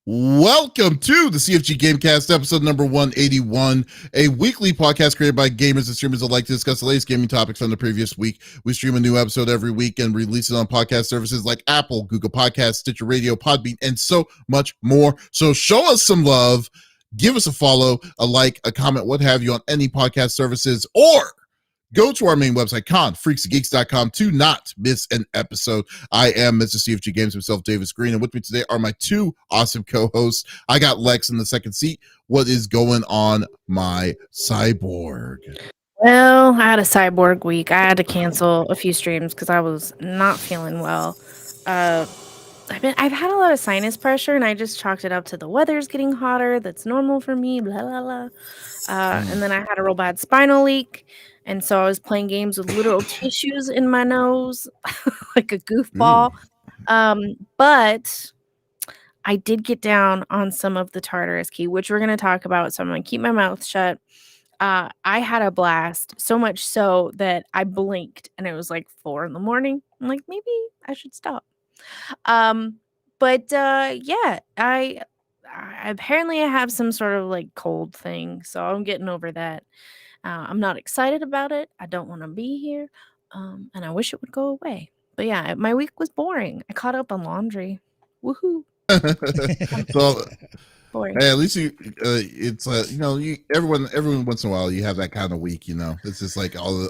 Welcome to the CFG Gamecast, episode number 181, a weekly podcast created by gamers and streamers alike to discuss the latest gaming topics from the previous week. We stream a new episode every week and release it on podcast services like Apple, Google Podcasts, Stitcher Radio, Podbean, and so much more. So show us some love, give us a follow, a like, a comment, what have you on any podcast services, or go to our main website, confreaksgeeks.com, to not miss an episode. I am Mr. CFG Games himself, Davis Green, and with me today are my two awesome co-hosts. I got Lex in the second seat. What is going on, my cyborg? Well, I had a cyborg week. I had to cancel a few streams because I was not feeling well. I've had a lot of sinus pressure, and I just chalked it up to the weather's getting hotter. That's normal for me. Blah blah blah. And then I had a real bad spinal leak. And so I was playing games with literal tissues in my nose, like a goofball. But I did get down on some of the Tartarus Key, which we're going to talk about. So I'm going to keep my mouth shut. I had a blast, so much so that I blinked and it was like 4 a.m. I'm like, maybe I should stop. Yeah, I apparently I have some sort of like cold thing. So I'm getting over that. I'm not excited about it. I don't want to be here. And I wish it would go away. But yeah, my week was boring. I caught up on laundry. Woohoo. So, boring. hey, at least it's everyone once in a while you have that kind of week, It's just like all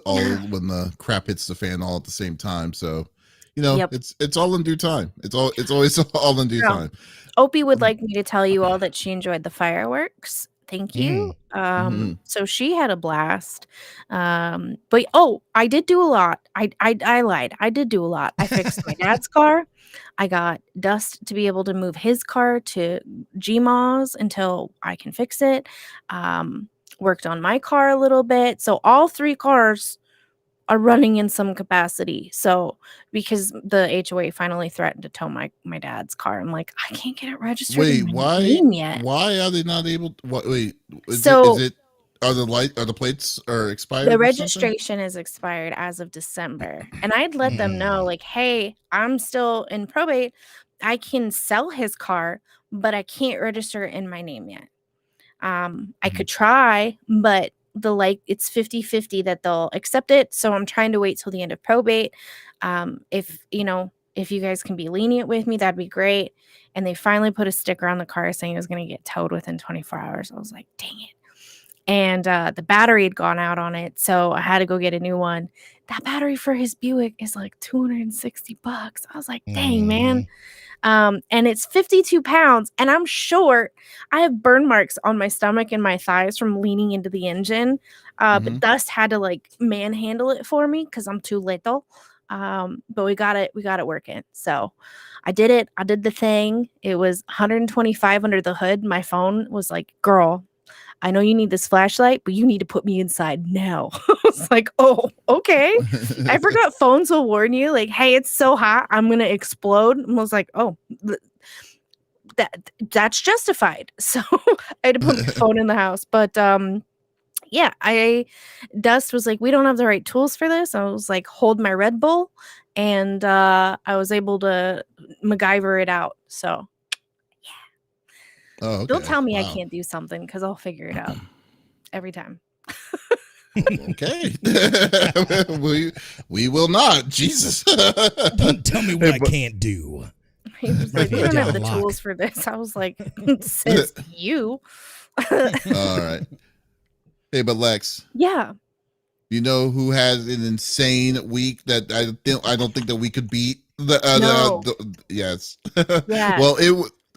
when the crap hits the fan all at the same time. So, it's all in due time. It's always all in due time. Opie would like me to tell you all that she enjoyed the fireworks. Thank you. So she had a blast. But I did do a lot. I lied. I did do a lot. I fixed my dad's car. I got Dust to be able to move his car to Gmaw's until I can fix it. Worked on my car a little bit. So all 3 cars are running in some capacity. So because the HOA finally threatened to tow my dad's car, I'm like, I can't get it registered. Wait, in my name yet. Why are they not able to, are the plates are expired? The registration is expired as of December. And I'd let them know, like, hey, I'm still in probate. I can sell his car, but I can't register it in my name yet. I could try, but it's 50-50 that they'll accept it. So I'm trying to wait till the end of probate. If you guys can be lenient with me, that'd be great. And they finally put a sticker on the car saying it was going to get towed within 24 hours. I was like, dang it. And the battery had gone out on it. So I had to go get a new one. That battery for his Buick is like $260. I was like, dang, man. And it's 52 pounds and I'm short. I have burn marks on my stomach and my thighs from leaning into the engine. But Dust had to like manhandle it for me because I'm too little. But we got it working. So I did it. I did the thing. It was 125 under the hood. My phone was like, girl, I know you need this flashlight, but you need to put me inside now. I was like, oh, okay. I forgot phones will warn you, like, hey, it's so hot, I'm going to explode. And I was like, oh, that's justified. So I had to put my phone in the house. But Dust was like, we don't have the right tools for this. I was like, hold my Red Bull. And I was able to MacGyver it out. So oh, okay. Don't tell me I can't do something because I'll figure it out every time. Okay. we will not. Jesus. Don't tell me what I can't do. He was like, we don't have the tools for this. I was like, says you. All right. Hey, but Lex. Yeah. You know who has an insane week that I don't think that we could beat? Yes. Yeah. Well,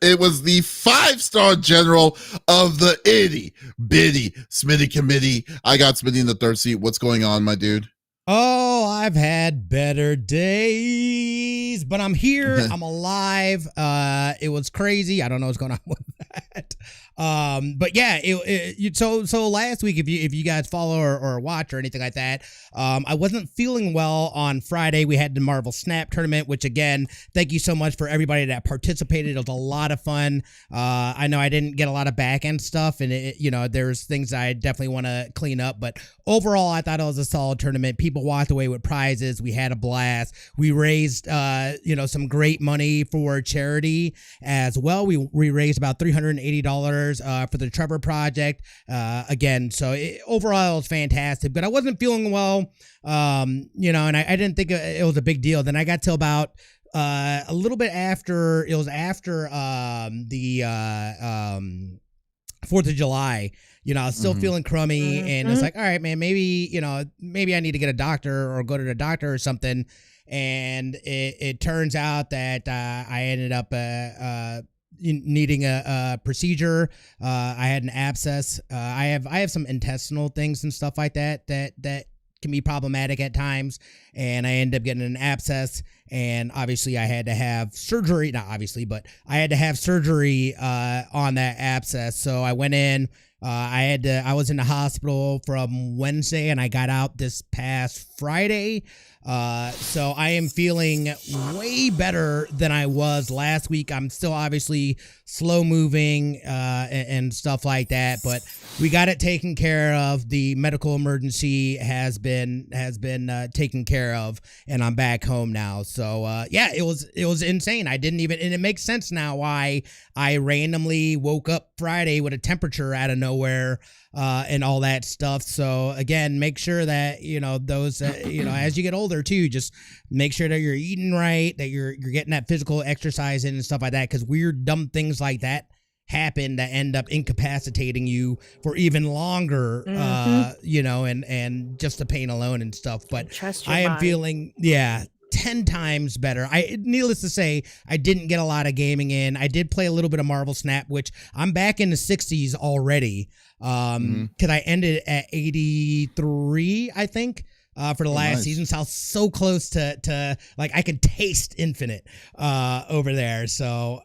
it was the 5-star general of the itty bitty Smitty committee. I got Smitty in the 3rd seat. What's going on, my dude? Oh, I've had better days, but I'm here. I'm alive. It was crazy. I don't know what's going on with that. But yeah, so last week, if you guys follow or watch or anything like that, I wasn't feeling well on Friday. We had the Marvel Snap tournament, which again, thank you so much for everybody that participated. It was a lot of fun. I know I didn't get a lot of back end stuff, and there's things I definitely want to clean up, but overall, I thought it was a solid tournament. People walked away with prizes. We had a blast. We raised, some great money for charity as well. We raised about $380 for the Trevor Project. Again, so overall it was fantastic, but I wasn't feeling well, and I didn't think it was a big deal. Then I got to about a little bit after, it was after the 4th of July. I was still feeling crummy, and it's like, all right, man, maybe I need to get a doctor or go to the doctor or something. And it turns out that I ended up needing a procedure. I had an abscess. I have some intestinal things and stuff like that can be problematic at times, and I ended up getting an abscess, and obviously I had to have surgery. Not obviously, but I had to have surgery on that abscess. So I went in. I was in the hospital from Wednesday, and I got out this past Friday. So I am feeling way better than I was last week. I'm still obviously slow moving, and stuff like that, but we got it taken care of. The medical emergency has been taken care of, and I'm back home now. So, yeah, it was insane. I didn't even, and it makes sense now why I randomly woke up Friday with a temperature out of nowhere, and all that stuff. So again, make sure that, those, as you get older too, just make sure that you're eating right, that you're getting that physical exercise in and stuff like that. Cause weird, dumb things like that happen that end up incapacitating you for even longer, and just the pain alone and stuff. But I am feeling, 10 times better. Needless to say, I didn't get a lot of gaming in. I did play a little bit of Marvel Snap, which I'm back in the 60s already. Cause I ended at 83, I think, for the last season. So I was so close to like, I could taste infinite, over there. So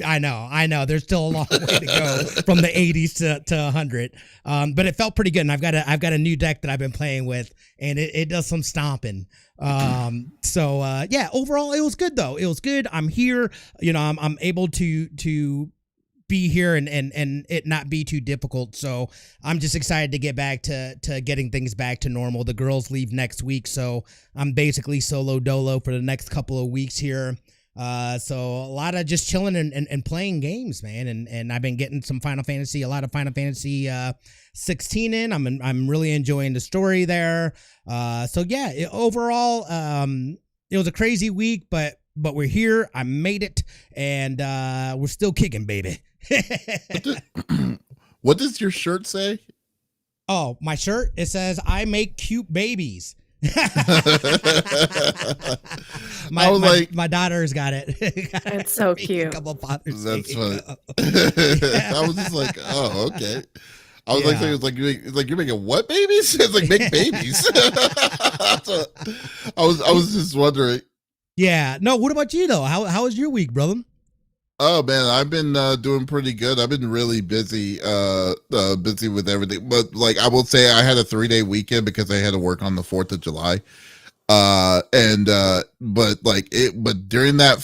I know there's still a long way to go from the 80s to 100. But it felt pretty good. And I've got a new deck that I've been playing with, and it does some stomping. Overall it was good though. It was good. I'm here, I'm able to be here and it not be too difficult. So I'm just excited to get back to getting things back to normal. The girls leave next week, so I'm basically solo dolo for the next couple of weeks here. So a lot of just chilling and playing games, man. And I've been getting a lot of Final Fantasy 16 in. I'm really enjoying the story there. Overall, it was a crazy week, but we're here. I made it, and we're still kicking, baby. What does your shirt say? Oh, my shirt, it says I make cute babies. My daughter's got it. It's so cute. That's funny. I was just like, oh, okay. I was like you're making what babies? It's like make babies. I was just wondering. Yeah. No. What about you though? How was your week, brother? Oh man, I've been doing pretty good. I've been really busy with everything. But like I will say, I had a 3-day weekend because I had to work on the 4th of July. But during that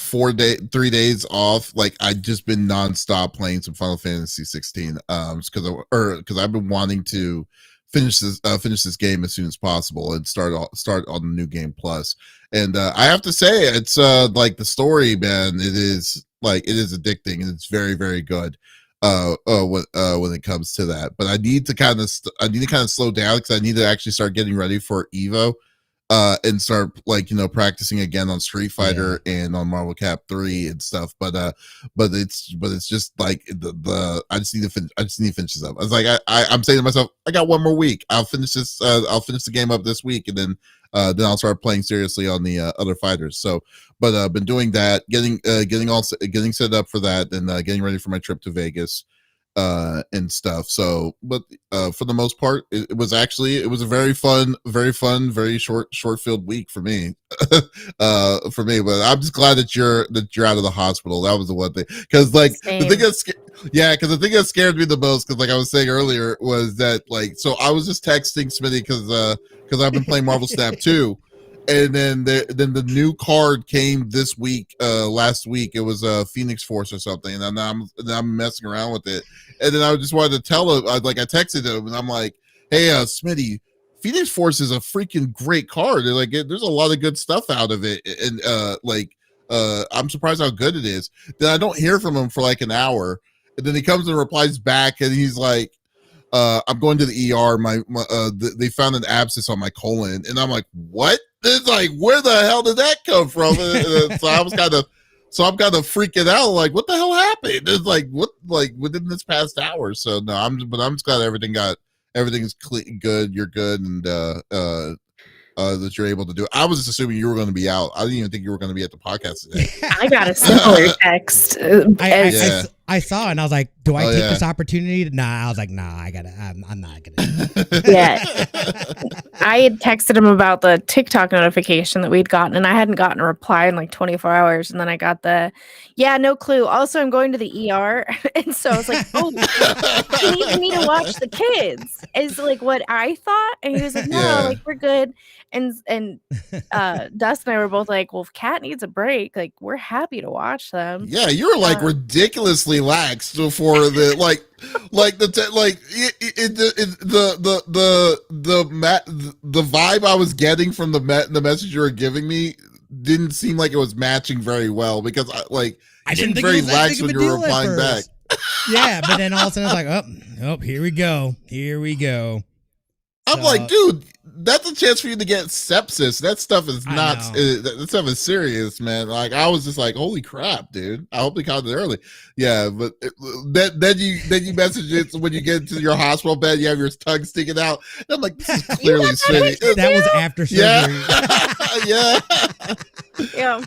3 days off, like I'd just been nonstop playing some Final Fantasy 16. Because I've been wanting to finish this game as soon as possible and start on the new game plus. And I have to say, it's like the story, man. It is addicting, and it's very, very good. When it comes to that, but I need to kind of slow down because I need to actually start getting ready for Evo. And start practicing again on Street Fighter and on Marvel Cap 3 and stuff. But it's just like I just need to finish this up. I was like, I'm saying to myself, I got one more week. I'll finish this. I'll finish the game up this week, and then I'll start playing seriously on the other fighters. So, but I've been doing that, getting set up for that, and getting ready for my trip to Vegas. and stuff. So, but for the most part, it was a very fun, very short filled week for me. For me, but I'm just glad that you're out of the hospital. That was the one thing, because like Same. the thing that scared me the most, because like I was saying earlier, was that like, so I was just texting Smitty because I've been playing Marvel Snap 2. And then the new card came this week, last week. It was Phoenix Force or something, and I'm messing around with it. And then I just wanted to tell him, I texted him, and I'm like, "Hey, Smitty, Phoenix Force is a freaking great card. Like, there's a lot of good stuff out of it, and I'm surprised how good it is." Then I don't hear from him for like an hour, and then he comes and replies back, and he's like, I'm going to the ER. They found an abscess on my colon, and I'm like, what? It's like, where the hell did that come from? So I'm kind of freaking out. Like, what the hell happened? It's like, what, like within this past hour. So no, I'm just glad everything's good. You're good, and that you're able to do it. I was just assuming you were going to be out. I didn't even think you were going to be at the podcast today. I got a similar text. I saw it and I was like, do I take this opportunity? Nah, I was like, nah, I'm not gonna. Yeah. I had texted him about the TikTok notification that we'd gotten, and I hadn't gotten a reply in like 24 hours. And then I got no clue. Also, I'm going to the ER. And so I was like, oh, you need me to watch the kids, is like what I thought. And he was like, no, like we're good. And Dust and I were both like, well, if Kat needs a break, like we're happy to watch them. Yeah, you were like ridiculously lax for the the vibe I was getting from the message you were giving me didn't seem like it was matching very well, because I didn't think very it was lax when you were replying back. Yeah, but then all of a sudden I was like, oh, here we go. I'm like, dude, that's a chance for you to get sepsis. That stuff is not. That stuff is serious, man. Like, I was just like, holy crap, dude. I hope they caught it early. Yeah, but then you message it when you get to your hospital bed. You have your tongue sticking out. And I'm like, this is clearly Smitty. That was after surgery. Yeah.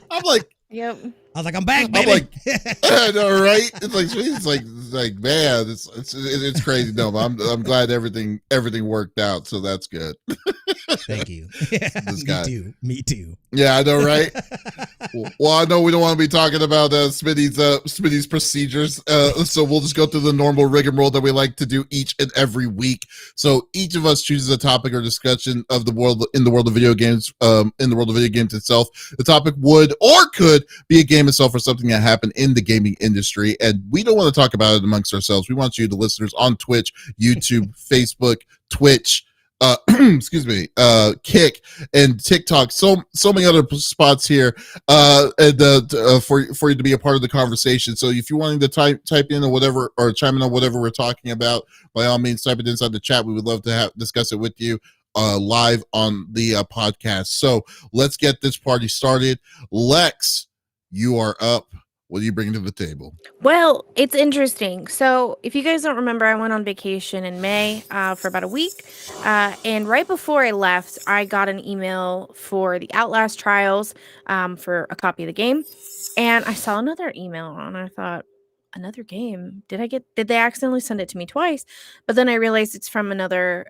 I'm like, yep. I was like, I'm back, baby. I'm like, I know, right? It's like, man, it's crazy. No, but I'm glad everything worked out. So that's good. Thank you. Yeah, me too. Yeah, I know, right? Well, I know we don't want to be talking about Smitty's procedures, so we'll just go through the normal rigmarole that we like to do each and every week. So each of us chooses a topic or discussion of the world in the world of video games. In the world of video games itself, the topic would or could be a game itself or something that happened in the gaming industry, and we don't want to talk about it amongst ourselves. We want you, the listeners, on Twitch, YouTube, Facebook, Twitch, excuse me, Kick and TikTok, so many other spots here, for you to be a part of the conversation. So if you're wanting to type in or whatever, or chime in on whatever we're talking about, by all means, type it inside the chat. We would love to discuss it with you live on the podcast. So let's get this party started. Lex, you are up. What are you bringing to the table? Well, it's interesting. So if you guys don't remember, I went on vacation in May for about a week. And right before I left, I got an email for the Outlast trials for a copy of the game. And I saw another email and I thought, another game? Did they accidentally send it to me twice? But then I realized it's from another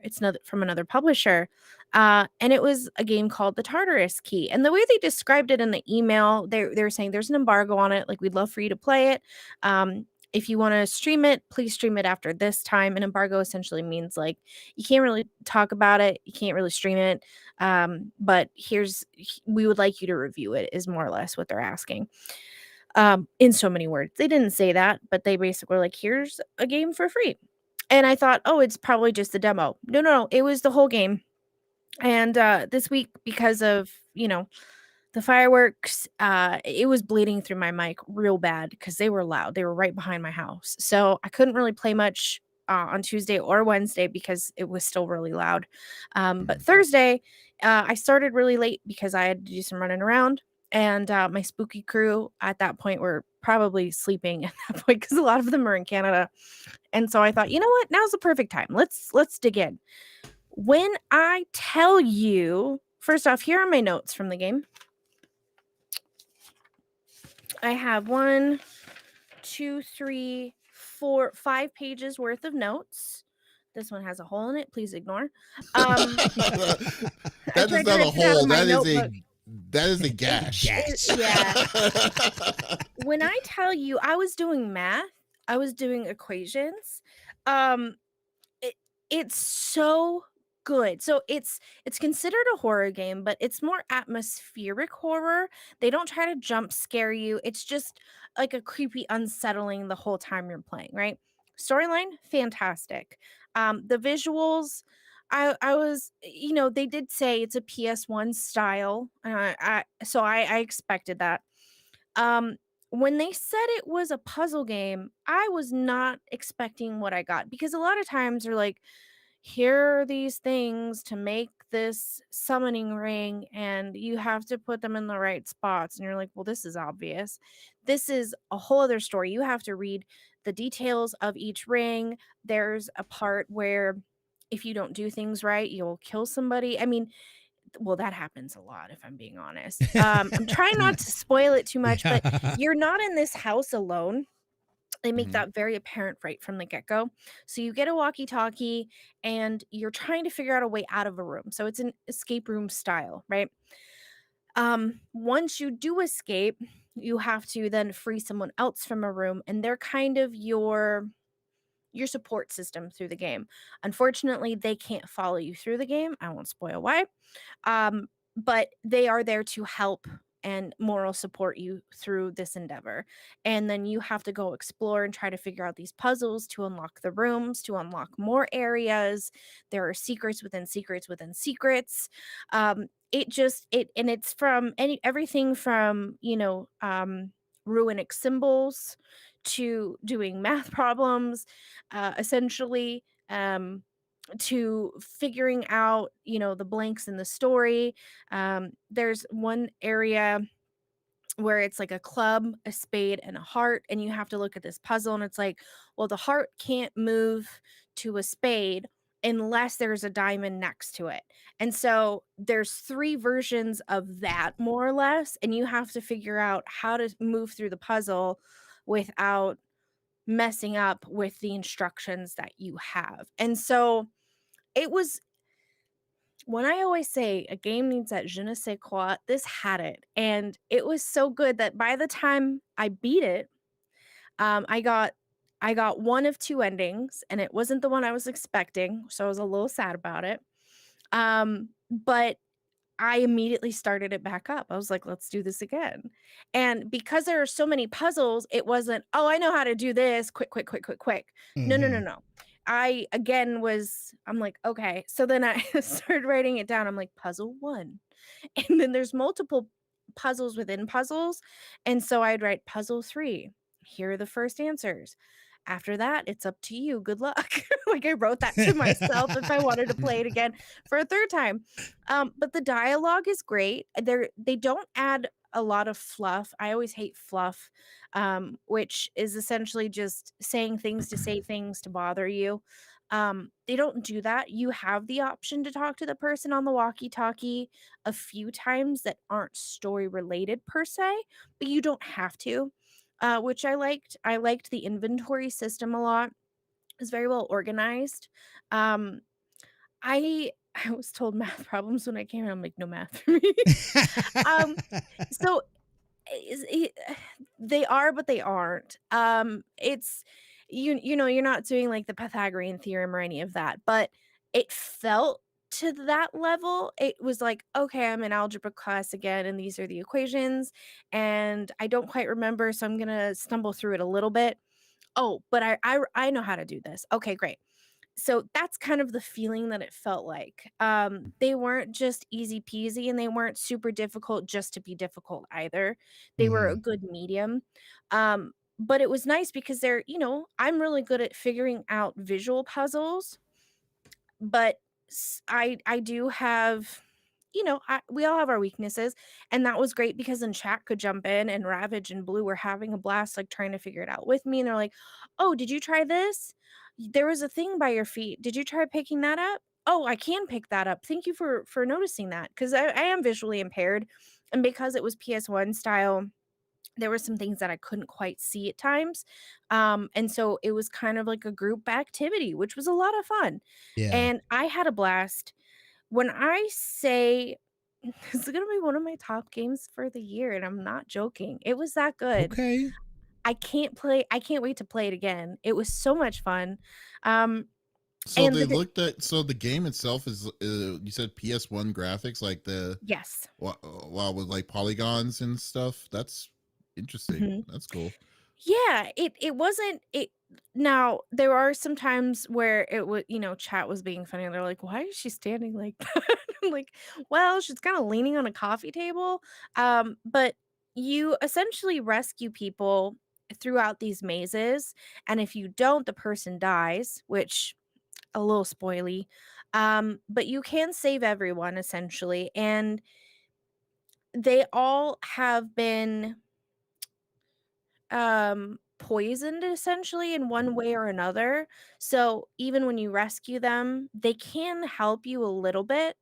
publisher. And it was a game called the Tartarus Key. And the way they described it in the email, they were saying there's an embargo on it. Like, we'd love for you to play it. If you want to stream it, please stream it after this time. An embargo essentially means like you can't really talk about it. You can't really stream it. But we would like you to review it, is more or less what they're asking. In so many words. They didn't say that, but they basically were like, here's a game for free. And I thought, oh, it's probably just the demo. No. It was the whole game. And this week, because of, the fireworks, it was bleeding through my mic real bad because they were loud. They were right behind my house. So I couldn't really play much on Tuesday or Wednesday because it was still really loud. But Thursday, I started really late because I had to do some running around. And my spooky crew at that point were probably sleeping at that point because a lot of them are in Canada. And so I thought, you know what? Now's the perfect time. Let's dig in. When I tell you, first off, here are my notes from the game. I have 1, 2, 3, for 5 pages worth of notes. This one has a hole in it. Please ignore. I That is tried to not a rip it out hole. of my That is notebook. a gash. Yeah. When I tell you I was doing math, I was doing equations. Um, it it's so good. So it's considered a horror game, but it's more atmospheric horror. They don't try to jump scare you. It's just like a creepy unsettling the whole time you're playing, right? Storyline, fantastic. The visuals, I was, they did say it's a PS1 style. I expected that. Um, when they said it was a puzzle game, I was not expecting what I got because a lot of times they're like, here are these things to make this summoning ring, and you have to put them in the right spots. And you're like, well, this is obvious. This is a whole other story. You have to read the details of each ring. There's a part where if you don't do things right, you'll kill somebody. I mean, well, that happens a lot, if I'm being honest. I'm trying not to spoil it too much, but Yeah. you're not in this house alone. They make Mhm. that very apparent right from the get-go. So you get a walkie-talkie and you're trying to figure out a way out of a room. So it's an escape room style, right? Once you do escape, you have to then free someone else from a room, and they're kind of your support system through the game. Unfortunately, they can't follow you through the game. I won't spoil why. Um, but they are there to help and moral support you through this endeavor. And then you have to go explore and try to figure out these puzzles to unlock the rooms, to unlock more areas. There are secrets within secrets within secrets. It's from everything from, runic symbols to doing math problems, essentially. To figuring out, the blanks in the story. There's one area where it's like a club, a spade, and a heart, and you have to look at this puzzle, and it's like, well, the heart can't move to a spade unless there's a diamond next to it. And so there's 3 versions of that, more or less, and you have to figure out how to move through the puzzle without messing up with the instructions that you have. And so it was, when I always say a game needs that je ne sais quoi, this had it. And it was so good that by the time I beat it, I got one of 2 endings, and it wasn't the one I was expecting, so I was a little sad about it. But I immediately started it back up. I was like, let's do this again. And because there are so many puzzles, it wasn't, oh, I know how to do this. Quick, quick, quick, quick, quick. No, no, no, Mhm. no. I'm like, okay. So then I started writing it down. I'm like, puzzle 1. And then there's multiple puzzles within puzzles. And so I'd write puzzle 3. Here are the first answers. After that, it's up to you. Good luck. Like I wrote that to myself if I wanted to play it again for a third time. But the dialogue is great. They don't add a lot of fluff. I always hate fluff, which is essentially just saying things to say things to bother you. They don't do that. You have the option to talk to the person on the walkie-talkie a few times that aren't story related per se, but you don't have to. Which I liked. I liked the inventory system a lot. It was very well organized. Um, I I was told math problems when I came in. I'm like, no math for me. um, so is it, they are, but they aren't. It's you're not doing like the Pythagorean theorem or any of that, but it felt to that level. It was like, okay, I'm in algebra class again, and these are the equations, and I don't quite remember, so I'm gonna stumble through it a little bit. Oh, but I know how to do this. Okay, great. So that's kind of the feeling that it felt like. They weren't just easy peasy, and they weren't super difficult just to be difficult either. They were a Mhm. good medium. But it was nice because I'm really good at figuring out visual puzzles, but I do have, we all have our weaknesses, and that was great because then chat could jump in, and Ravage and Blue were having a blast, like trying to figure it out with me, and they're like, "Oh, did you try this? There was a thing by your feet. Did you try picking that up? Oh, I can pick that up. Thank you for noticing that because I am visually impaired, and because it was PS1 style." there were some things that I couldn't quite see at times. And so it was kind of like a group activity, which was a lot of fun. Yeah. And I had a blast. When I say it's gonna be one of my top games for the year, and I'm not joking. It was that good. Okay. I can't wait to play it again. It was so much fun. Um, So and they the looked at so the game itself is you said PS1 graphics like the yes. wow with like polygons and stuff. That's interesting. Mhm. That's cool. Yeah, it wasn't it now, there are some times where it would chat was being funny, and they're like, "Why is she standing like that?" I'm like, "Well, she's kinda leaning on a coffee table." But you essentially rescue people throughout these mazes, and if you don't, the person dies, which a little spoily. But you can save everyone essentially, and they all have been poisoned essentially in one way or another. So even when you rescue them, they can help you a little bit,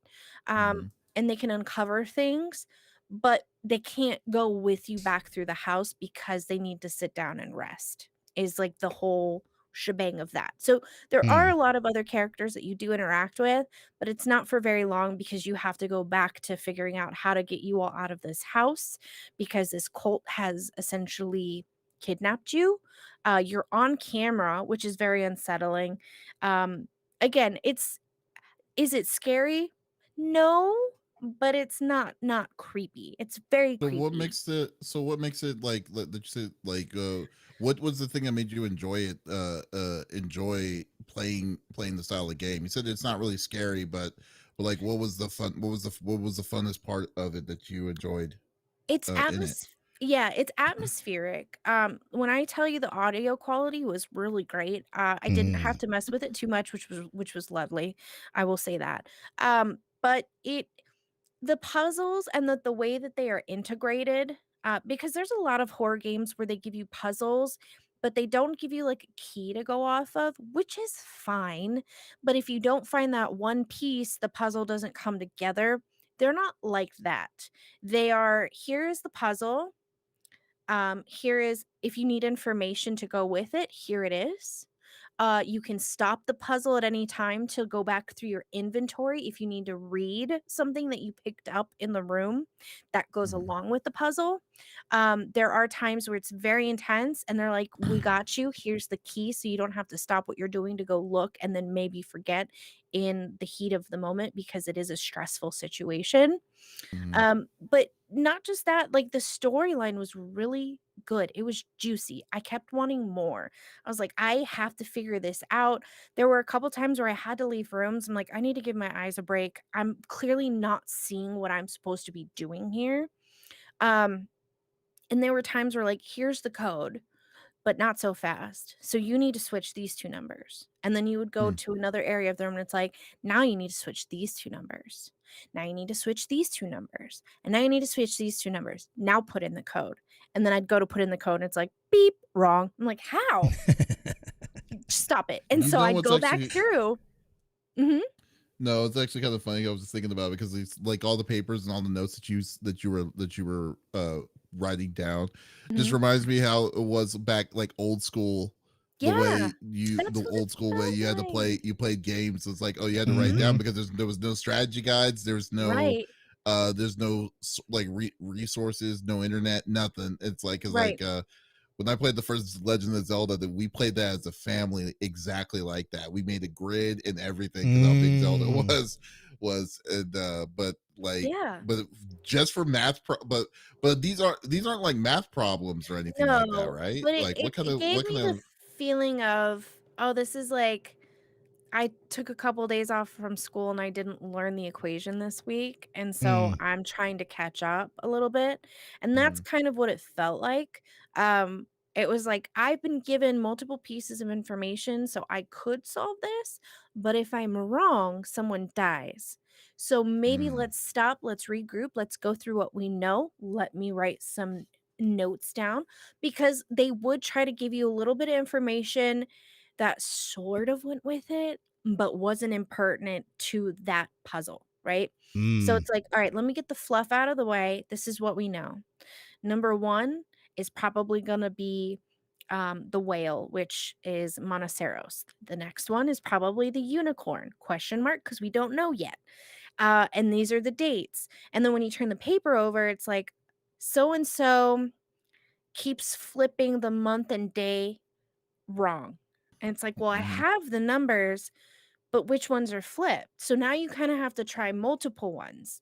um, Hmm. and they can uncover things, but they can't go with you back through the house because they need to sit down and rest, is like the whole shebang of that. So there are Mm. a lot of other characters that you do interact with, but it's not for very long because you have to go back to figuring out how to get you all out of this house because this cult has essentially kidnapped you. You're on camera, which is very unsettling. Um, again, is it scary? No, but it's not creepy. It's very creepy. So what makes it that you said what was the thing that made you enjoy it enjoy playing the style of game? You said it's not really scary, but like what was the funnest part of it that you enjoyed It's in it? yeah, it's atmospheric. When I tell you the audio quality was really great, I didn't have Mm. to mess with it too much, which was lovely. I will say that. But the puzzles and the way that they are integrated, because there's a lot of horror games where they give you puzzles, but they don't give you like a key to go off of, which is fine. But if you don't find that one piece, the puzzle doesn't come together. They're not like that. They are, here is the puzzle. Here is, if you need information to go with it, here it is. You can stop the puzzle at any time to go back through your inventory if you need to read something that you picked up in the room that goes Mhm. along with the puzzle. There are times where it's very intense and they're like, "We got you. Here's the key so you don't have to stop what you're doing to go look and then maybe forget in the heat of the moment because it is a stressful situation." Mhm. But not just that, like, the storyline was really good. It was juicy. I kept wanting more. I was like, "I have to figure this out." There were a couple times where I had to leave rooms. I'm like, "I need to give my eyes a break. I'm clearly not seeing what I'm supposed to be doing here." Um, and there were times where, like, "Here's the code but not so fast. So you need to switch these 2 numbers." And then you would go Mm. to another area of the room and it's like, "Now you need to switch these 2 numbers. Now you need to switch these 2 numbers. And now you need to switch these 2 numbers. Now put in the code." And then I'd go to put in the code and it's like, "Beep, wrong." I'm like, "How? Stop it." And You so know I'd what's go back actually through. Mhm, No, it's actually kind of funny. I was just thinking about it because it's like all the papers and all the notes that you were writing down just mhm. reminds me how it was back like old school. Yeah, The that's what it old school way felt you had to like. play you played games. It's like, oh, you had to write it down Mhm. because there was no strategy guides. Right, There's no like resources, no internet, nothing. It's like cuz right, when I played the first Legend of Zelda, that we played that as a family exactly like that. We made a grid and everything because how big Zelda Mm. was and yeah. but just for but these aren't like math problems or anything like that, No, right? but it Like it it gave what me kind the of feeling of, "Oh, this is like I took a couple days off from school and I didn't learn the equation this week, and so Mm. I'm trying to catch up a little bit." And that's Mhm, kind of what it felt like. Um, it was like, I've been given multiple pieces of information, so I could solve this, but if I'm wrong, someone dies. So maybe mhm, let's stop, let's regroup, let's go through what we know. Let me write some notes down because they would try to give you a little bit of information that sort of went with it, but wasn't impertinent to that puzzle, right? So Mm. it's like, all right, let me get the fluff out of the way. This is what we know. Number one is probably going to be the whale, which is Monoceros. The next one is probably the unicorn, question mark, because we don't know yet. And these are the dates. And then when you turn the paper over, it's like so and so keeps flipping the month and day wrong. And it's like, well, I have the numbers, but which ones are flipped? So now you kind of have to try multiple ones.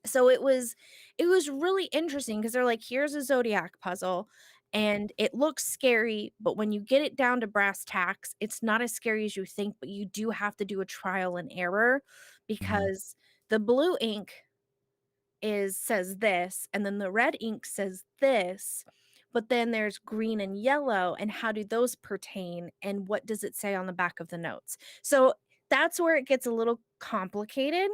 So it was really interesting because they're like, here's a zodiac puzzle and it looks scary, but when you get it down to brass tacks, it's not as scary as you think, but you do have to do a trial and error because the blue ink says this, and then the red ink says this, but then there's green and yellow, and how do those pertain, and what does it say on the back of the notes? So that's where it gets a little complicated.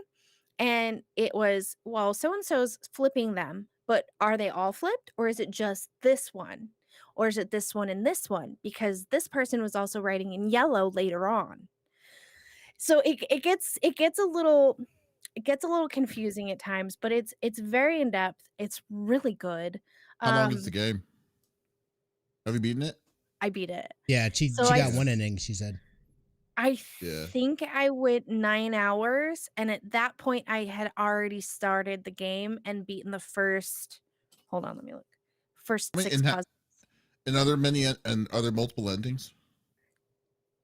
And it was, well, so and so's flipping them, but are they all flipped, or is it just this one, or is it this one and this one? Because this person was also writing in yellow later on. So it gets a little confusing at times, but it's very in depth. It's really good. How long is the game? Have you beaten it? I beat it. Yeah, she got one inning, she said. I think I went 9 hours, and at that point I had already started the game and beaten the first. Hold on, let me look. First 6 puzzles. And are there multiple endings?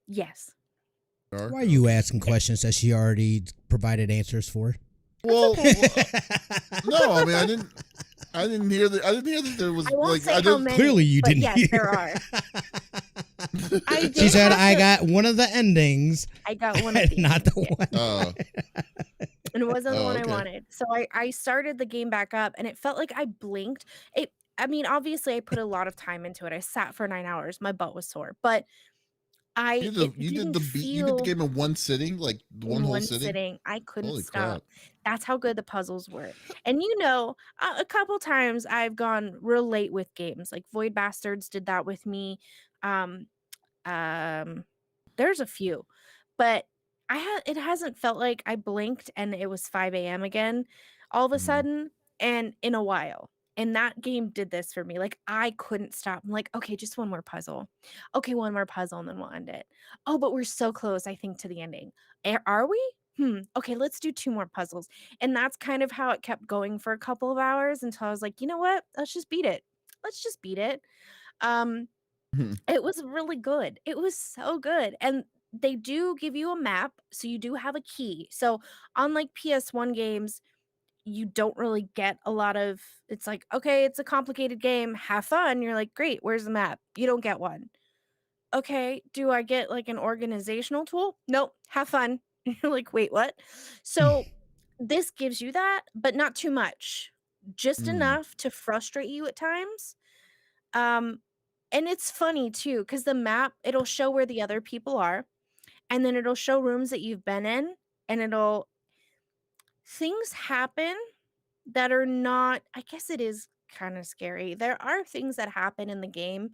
Yes. Why are you asking questions that she already provided answers for? Well, no, I mean I didn't hear that there was. I won't say how many, clearly you didn't. Yes, there are. She said, "I got one of the endings." I got one of these, not the one. And it wasn't the one I wanted. So I started the game back up, and it felt like I blinked. I mean, obviously, I put a lot of time into it. I sat for 9 hours. My butt was sore, but you did the game in one sitting, like one whole sitting. I couldn't Holy stop. crap. That's how good the puzzles were. And a couple times I've gone real late with games. Like Void Bastards did that with me. There's a few, but it hasn't felt like I blinked and it was 5 a.m. again all of a sudden and in a while. And that game did this for me. Like I couldn't stop. I'm like, okay, just one more puzzle. Okay, one more puzzle and then we'll end it. Oh, but we're so close, I think, to the ending. Are we? Okay, let's do 2 more puzzles. And that's kind of how it kept going for a couple of hours until I was like, you know what? Let's just beat it. It was really good. It was so good. And they do give you a map, so you do have a key. So unlike PS1 games, you don't really get a lot of, it's like, okay, it's a complicated game, have fun. You're like, great, where's the map? You don't get one. Okay, do I get like an organizational tool? Nope, have fun. You're like, wait, what? So this gives you that, but not too much, just enough to frustrate you at times. And it's funny too, because the map, it'll show where the other people are, and then it'll show rooms that you've been in, and things happen that are not, I guess it is kind of scary. There are things that happen in the game,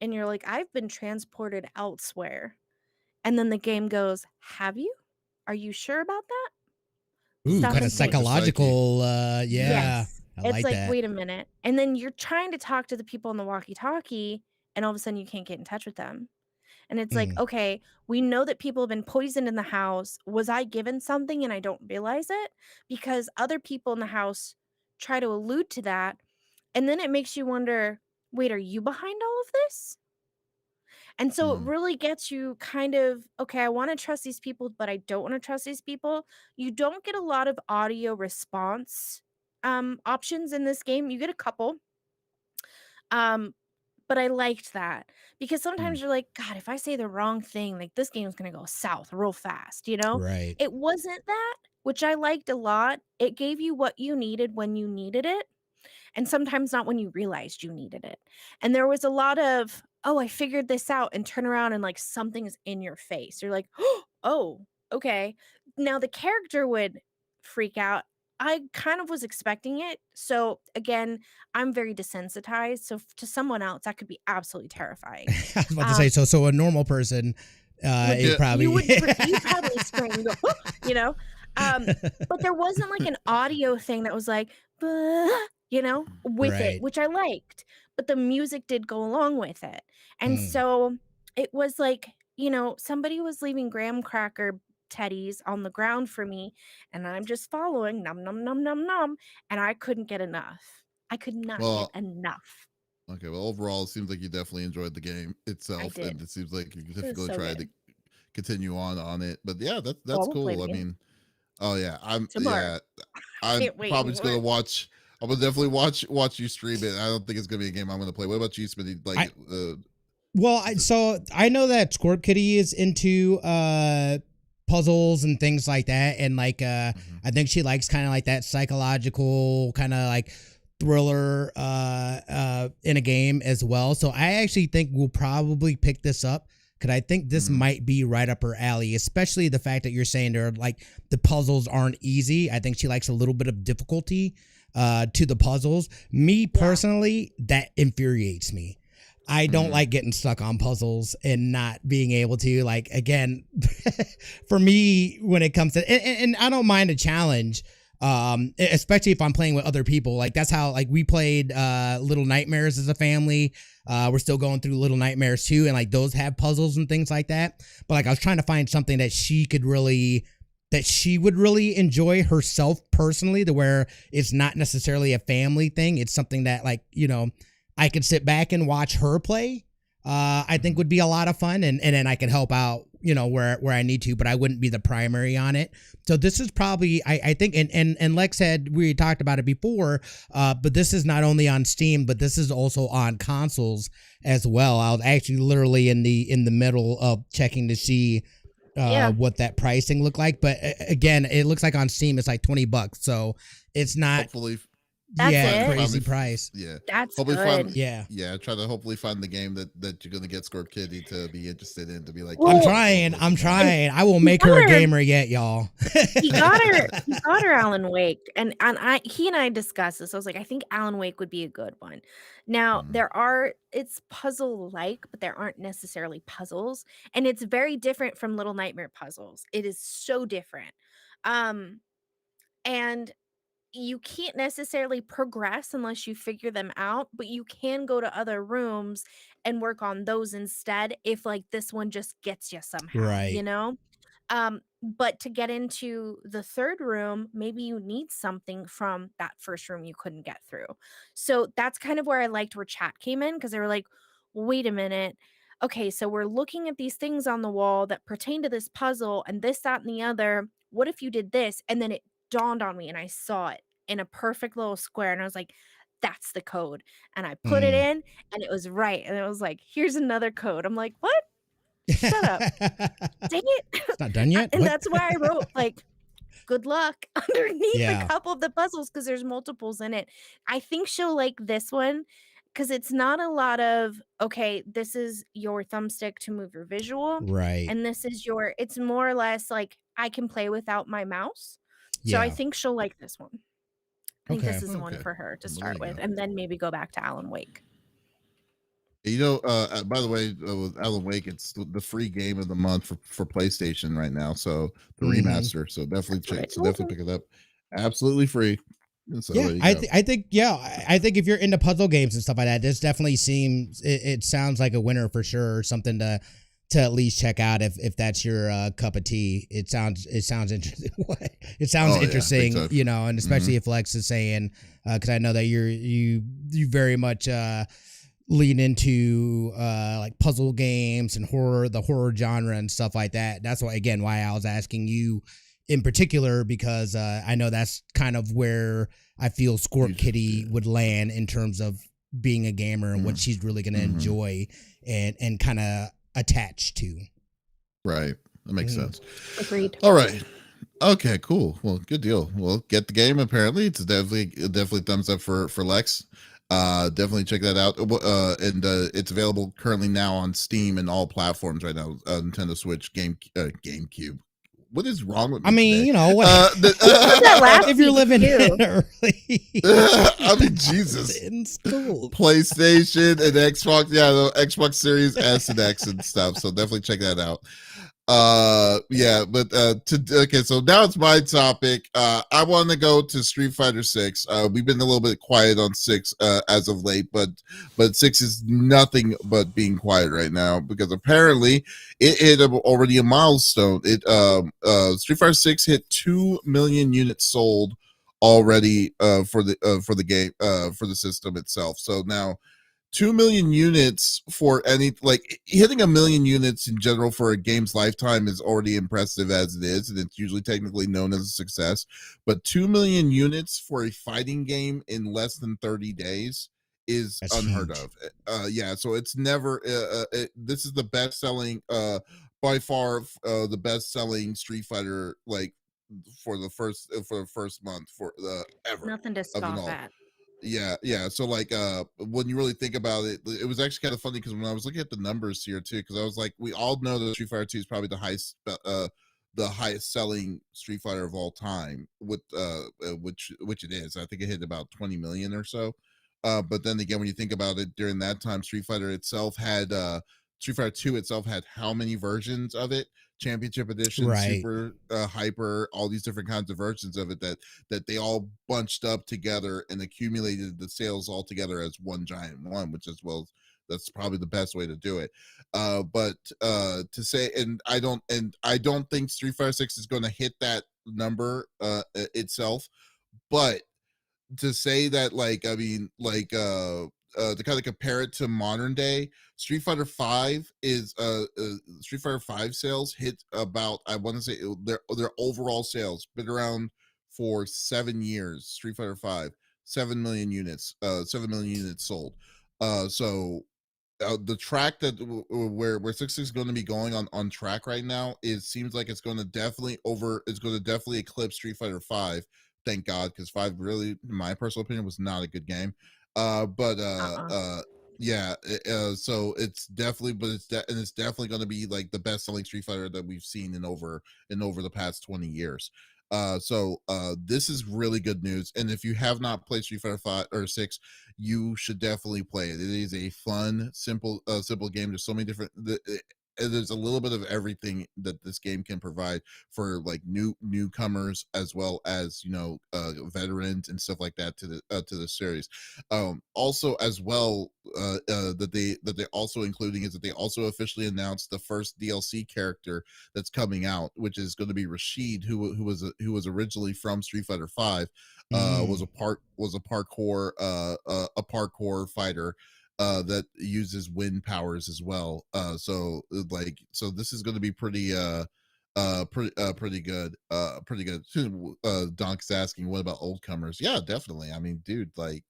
and you're like, I've been transported elsewhere. And then the game goes, have you? Are you sure about that? Ooh, Stop kind of and think. psychological. Yeah. Yes. I It's like like, that. wait a minute. And then you're trying to talk to the people on the walkie-talkie, and all of a sudden you can't get in touch with them. And it's like, okay, we know that people have been poisoned in the house. Was I given something and I don't realize it? Because other people in the house try to allude to that. And then it makes you wonder, wait, are you behind all of this? And so it really gets you kind of, okay, I want to trust these people, but I don't want to trust these people. You don't get a lot of audio response options in this game. You get a couple. But I liked that because sometimes you're like, God, if I say the wrong thing, like this game's going to go south real fast, you know? Right. It wasn't that, which I liked a lot. It gave you what you needed when you needed it, and sometimes not when you realized you needed it. And there was a lot of, oh, I figured this out, and turn around and like something's in your face. You're like, oh, okay. Now the character would freak out. I kind of was expecting it. So again, I'm very desensitized. So to someone else, that could be absolutely terrifying. I was about to say, so a normal person is probably you'd probably scream and go, you know. But there wasn't like an audio thing that was like, with it, which I liked. but the music did go along with it. And Mm. so it was like, somebody was leaving graham cracker teddies on the ground for me, and I'm just following, num num num num num, and I couldn't get enough. I could not get Well, enough. okay. Well, overall, it seems like you definitely enjoyed the game I itself, and did. it seems like you It was definitely so tried to good. continue on it. But yeah, Oh, that's I'm gonna play it cool. I again mean, oh yeah, tomorrow. I'm Can't wait probably just gonna anymore. watch. I'm gonna definitely watch you stream it. I don't think it's gonna be a game I'm gonna play. What about you, Smitty? Like, I Well, so I know that Scorp Kitty is into puzzles and things like that, and like I think she likes kind of like that psychological kind of like thriller in a game as well. So I actually think we'll probably pick this up because I think this might be right up her alley, especially the fact that you're saying there like the puzzles aren't easy. I think she likes a little bit of difficulty to the puzzles. Me personally, that infuriates me. I don't like getting stuck on puzzles and not being able to, like, again, for me, when it comes to, and I don't mind a challenge, especially if I'm playing with other people. Like, that's how, like, we played Little Nightmares as a family. We're still going through Little Nightmares too, and like those have puzzles and things like that. But like, I was trying to find something that she would really enjoy herself personally, to where it's not necessarily a family thing. It's something that, like, I could sit back and watch her play. I think would be a lot of fun, and then I could help out, where I need to, but I wouldn't be the primary on it. So this is probably, I think, and Lex said, we talked about it before, but this is not only on Steam, but this is also on consoles as well. I was actually literally in the middle of checking to see what that pricing looked like, but again, it looks like on Steam it's like $20, so it's not. Hopefully. That's it? Crazy price. Yeah. That's hopefully good. Yeah. Try to hopefully find the game that you're gonna get Scorp Kitty to be interested in, to be like, I'm trying. I will make her a gamer yet, y'all. He got her Alan Wake, and he and I discussed this. I was like, I think Alan Wake would be a good one. Now it's puzzle like, but there aren't necessarily puzzles, and it's very different from Little Nightmare puzzles. It is so different. And you can't necessarily progress unless you figure them out, but you can go to other rooms and work on those instead if like this one just gets you somehow, Right. But to get into the third room, maybe you need something from that first room you couldn't get through. So that's kind of where I liked where chat came in, because they were like, wait a minute. Okay, so we're looking at these things on the wall that pertain to this puzzle and this, that, and the other. What if you did this? And then it dawned on me and I saw it in a perfect little square, and I was like, that's the code. And I put it in and it was right. And it was like, here's another code. I'm like, what? Shut up. Dang it. It's not done yet. And that's why I wrote like, good luck underneath Yeah. a couple of the puzzles, because there's multiples in it. I think she'll like this one because it's not a lot of, okay, this is your thumbstick to move your visual. Right. And this is it's more or less like I can play without my mouse. So I think she'll like this one. I think this is the one for her to start with, and then maybe go back to Alan Wake. By the way, with Alan Wake, it's the free game of the month for PlayStation right now. So the remaster. So definitely definitely pick it up. Absolutely free. So I think if you're into puzzle games and stuff like that, this definitely seems it sounds like a winner for sure, or something to at least check out if that's your cup of tea. It sounds interesting. It sounds interesting, and especially if Lex is saying, because I know that you very much lean into like puzzle games and the horror genre and stuff like that. That's why I was asking you in particular, because I know that's kind of where I feel Scorp Kitty would land in terms of being a gamer and what she's really going to enjoy and kind of attached to. Right. That makes sense. Agreed. All right. Okay, cool. Well, good deal. Well, get the game. Apparently it's definitely thumbs up for Lex. Definitely check that out. And it's available currently now on Steam and all platforms right now. Nintendo Switch, GameCube. What is wrong with me? I mean, today? What? If you're living in early, I mean, Jesus. In school, PlayStation and Xbox, the Xbox Series S and X and stuff. So definitely check that out. Yeah, but okay, so now it's my topic. I want to go to Street Fighter 6. We've been a little bit quiet on 6 as of late, but 6 is nothing but being quiet right now because apparently it hit already a milestone. It Street Fighter 6 hit 2 million units sold already for the game for the system itself. So now 2 million units for any, like, hitting a million units in general for a game's lifetime is already impressive as it is, and it's usually technically known as a success. But 2 million units for a fighting game in less than 30 days is That's unheard huge. of. Yeah, so it's never. This is the best selling, by far, the best selling Street Fighter, like, for the first month for the ever Nothing to of it scoff all. at. Yeah. So, like, when you really think about it, it was actually kind of funny because when I was looking at the numbers here too, because I was like, we all know that Street Fighter 2 is probably the highest selling Street Fighter of all time, with which it is. I think it hit about 20 million or so. But then again, when you think about it, during that time, Street Fighter 2 itself had how many versions of it? Championship Edition, Right. Super, Hyper, all these different kinds of versions of it that they all bunched up together and accumulated the sales all together as one giant one, which as well, that's probably the best way to do it. But to say, and I don't think Street Fighter 6 is going to hit that number itself, but to say that, like, I mean, like, to kind of compare it to modern day, Street Fighter 5 is Street Fighter 5 sales hit about, I want to say, their overall sales been around for 7 years. Street Fighter 5, 7 million units, 7 million units sold. So the track that where 6 is going to be going on track right now, it seems like it's going to definitely eclipse Street Fighter 5. Thank God, because 5 really, in my personal opinion, was not a good game. But Uh-uh. yeah, so it's definitely, but it's definitely going to be like the best selling Street Fighter that we've seen in over the past 20 years. So this is really good news, and if you have not played Street Fighter 5 or 6, you should definitely play it. It is a fun, simple game. There's so many different. There's a little bit of everything that this game can provide for, like, newcomers as well as, veterans and stuff like that to the series. Also, as well, that they also including is that they also officially announced the first DLC character that's coming out, which is going to be Rashid, who was originally from Street Fighter 5, was Mm. a parkour fighter that uses wind powers as well. So this is going to be pretty good. Pretty good. Donk's asking, what about old comers? Yeah, definitely. I mean, dude, like,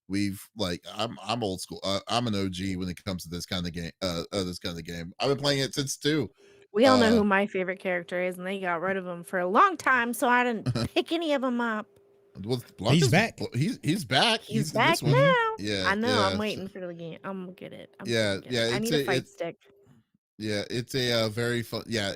I'm old school. I'm an OG when it comes to this kind of game. This kind of game. I've been playing it since 2. We all know Uh, who my favorite character is, and they got rid of him for a long time, so I didn't pick any of them up. well, He's Blanca's back. he's back. He's He's in this back one. Mhm. now. Yeah, I know. I'm yeah, waiting for the game. I'm gonna get it. yeah, yeah. I It's need a a fight stick. Yeah, it's a very fun. Yeah,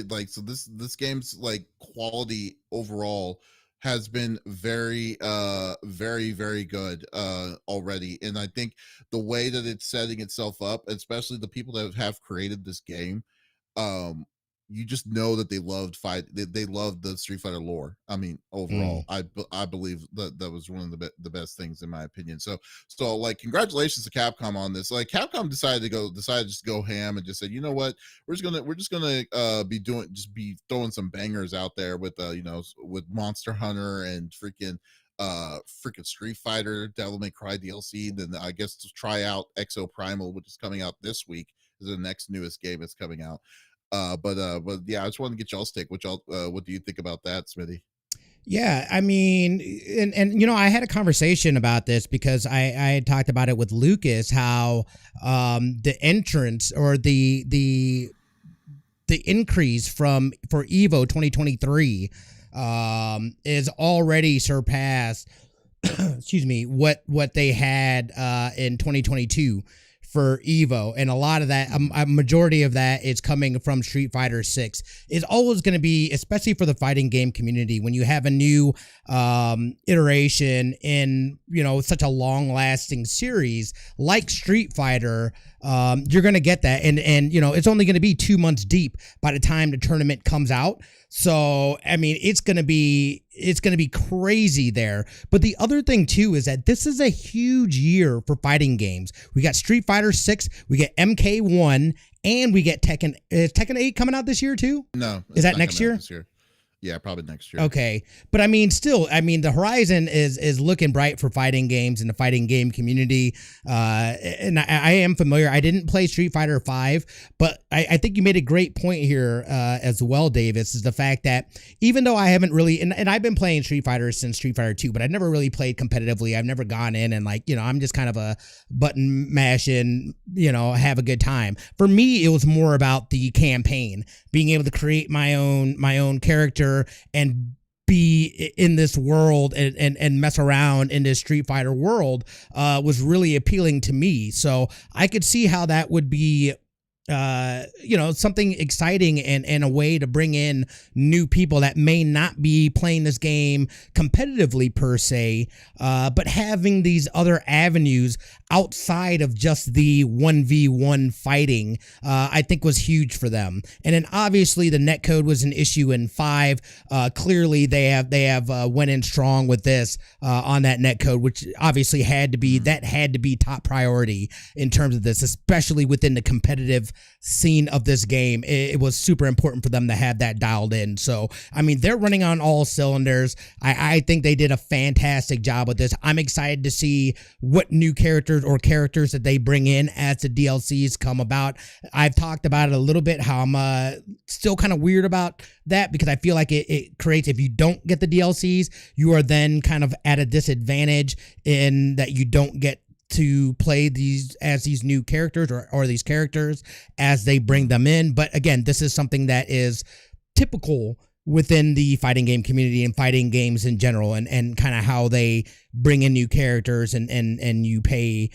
like, so this game's, like, quality overall has been very good already, and I think the way that it's setting itself up, especially the people that have created this game, um you just know that they loved the Street Fighter lore. I mean, overall, Mm. I believe that was one of the best things in my opinion. So, like, congratulations to Capcom on this. Like, Capcom decided to just go ham and just said, you know what, we're just gonna be throwing some bangers out there with with Monster Hunter and freaking Street Fighter, Devil May Cry DLC. Then I guess to try out Exo Primal, which is coming out this week, is the next newest game that's coming out. But yeah, I just wanted to get y'all's take. What do you think about that, Smithy? Yeah, I mean, and I had a conversation about this because I had talked about it with Lucas, how the entrance or the increase for Evo 2023 is already surpassed excuse me, what they had in 2022 for Evo, and a lot of that, a majority of that is coming from Street Fighter 6. It's always going to be, especially for the fighting game community, when you have a new iteration in, you know, such a long lasting series like Street Fighter, you're going to get that. And, you know, it's only going to be 2 months deep by the time the tournament comes out. So, I mean, it's going to be crazy there. But the other thing too is that this is a huge year for fighting games. We got Street Fighter 6, we get MK1, and we get Tekken. Is Tekken 8 coming out this year too? No. Is that next year? Yeah, probably next year. Okay. But I mean, still, I mean, the horizon is looking bright for fighting games and the fighting game community. And I am familiar. I didn't play Street Fighter 5, but I think you made a great point here as well, Davis, is the fact that even though I haven't really, and I've been playing Street Fighter since Street Fighter 2, but I've never really played competitively. I've never gone in and like, you know, I'm just kind of a button mashing, you know, have a good time. For me, it was more about the campaign, being able to create my own character and be in this world and mess around in this Street Fighter world was really appealing to me. So I could see how that would be you know, something exciting and a way to bring in new people that may not be playing this game competitively per se, but having these other avenues outside of just the 1v1 fighting, I think was huge for them. And then obviously the netcode was an issue in 5. Clearly they have went in strong with this on that netcode, which obviously had to be top priority in terms of this, especially within the competitive scene of this game. It was super important for them to have that dialed in. So, I mean, they're running on all cylinders. I think they did a fantastic job with this. I'm excited to see what new characters that they bring in as the DLCs come about. I've talked about it a little bit, how I'm still kind of weird about that, because I feel like it creates, if you don't get the DLCs, you are then kind of at a disadvantage in that you don't get to play these new characters or these characters as they bring them in. But again, this is something that is typical within the fighting game community and fighting games in general, and kind of how they bring in new characters and you pay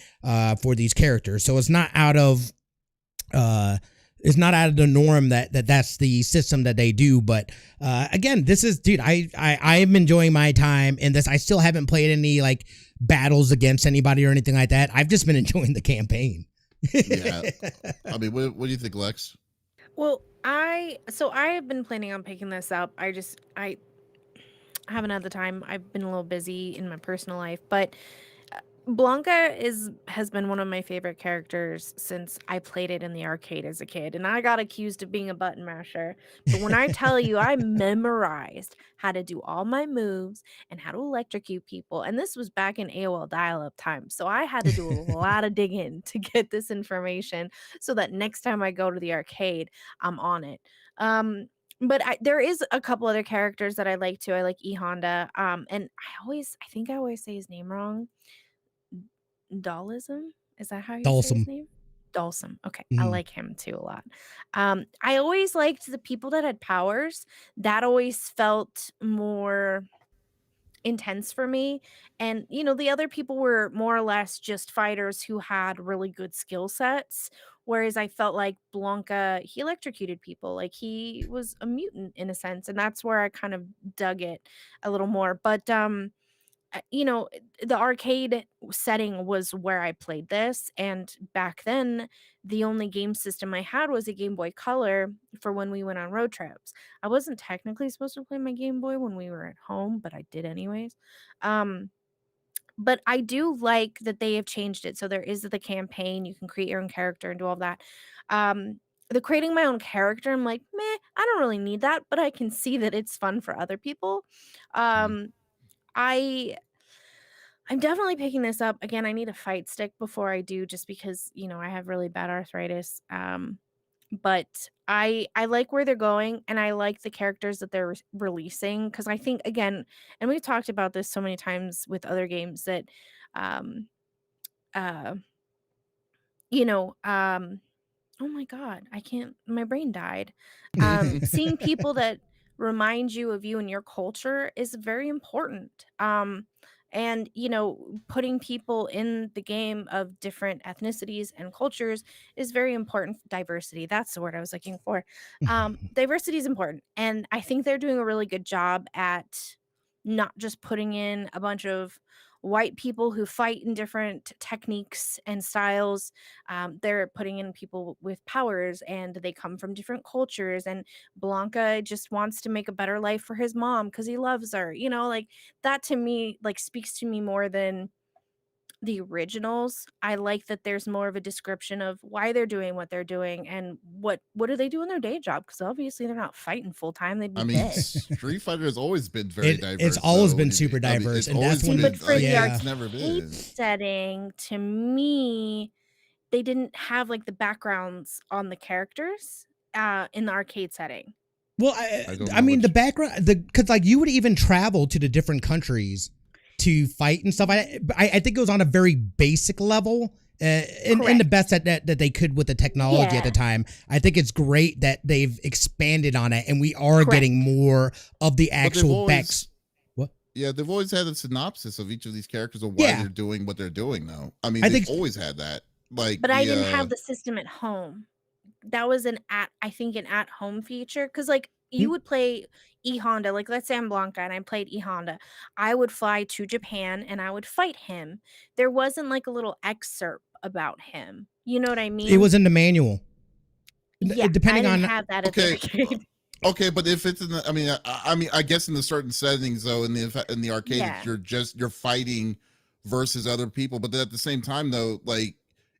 for these characters. So it's not out of the norm that's the system that they do. But again, this is, dude, I am enjoying my time in this. I still haven't played any like battles against anybody or anything like that. I've just been enjoying the campaign. Yeah. I mean, what do you think, Lex? Well, I have been planning on picking this up. I haven't had the time. I've been a little busy in my personal life, but Blanca has been one of my favorite characters since I played it in the arcade as a kid, and I got accused of being a button masher. But when I tell you, I memorized how to do all my moves and how to electrocute people, and this was back in AOL dial-up time, so I had to do a lot of digging to get this information so that next time I go to the arcade, I'm on it. But there is a couple other characters that I like too. I like E Honda, and I think I always say his name wrong. Dawlism? Is that how you say his Dawsum. name? Dawsum. Okay. I Mhm. like him too a lot. I always liked the people that had powers. That always felt more intense for me. And, you know, the other people were more or less just fighters who had really good skill sets. Whereas I felt like Blanca, he electrocuted people. Like he was a mutant in a sense. And that's where I kind of dug it a little more. But you know, the arcade setting was where I played this, and back then, the only game system I had was a Game Boy Color for when we went on road trips. I wasn't technically supposed to play my Game Boy when we were at home, but I did anyways. Um, but I do like that they have changed it. So there is the campaign, you can create your own character and do all that. The creating my own character, I'm like, meh, I don't really need that, but I can see that it's fun for other people. Um, I I'm definitely picking this up. Again, I need a fight stick before I do just because, you know, I have really bad arthritis. But I like where they're going, and I like the characters that they're releasing, because I think again, and we've talked about this so many times with other games that um uh you know, oh my god, I can't, my brain died. Seeing people that remind you of you and your culture is very important. And, you know, putting people in the game of different ethnicities and cultures is very important. Diversity, that's the word I was looking for. Diversity is important. And I think they're doing a really good job at not just putting in a bunch of white people who fight in different techniques and styles. They're putting in people with powers and they come from different cultures. And Blanca just wants to make a better life for his mom because he loves her. You know, like that to me, like speaks to me more than the originals. I like that there's more of a description of why they're doing what they're doing and what do they do in their day job, because obviously they're not fighting full time, they'd be I mean, dead. Street Fighter has always been very It's diverse. always So been super diverse, it's and that's always one See, of but been for like the yeah. it's never arcade been. setting, to me, they didn't have like the backgrounds on the characters in the arcade setting. Well, I don't I know mean the which. background, because like you would even travel to the different countries to fight and stuff. I think it was on a very basic level, in the best Correct. that they could with the technology at the Yeah, time. I think it's great that they've expanded on it, and we are getting correct. more of the But they've actual always, Becks. What? yeah, they've always had a synopsis of each of these characters of why Yeah, they're doing what they're doing. Though, I mean, I they've think. always had that. Like But I the didn't have the system at home. That was an I think an at home feature, because like you Mm, would play E Honda, like let's say I'm Blanca and I played E Honda. I would fly to Japan and I would fight him. There wasn't like a little excerpt about him. You know what I it mean? was in the manual. Yeah, I Depending didn't on. have that at the okay, arcade. okay, but if it's in the, I mean, I guess in the certain settings though, in the arcade, it's Yeah, you're fighting versus other people. But then at the same time though, like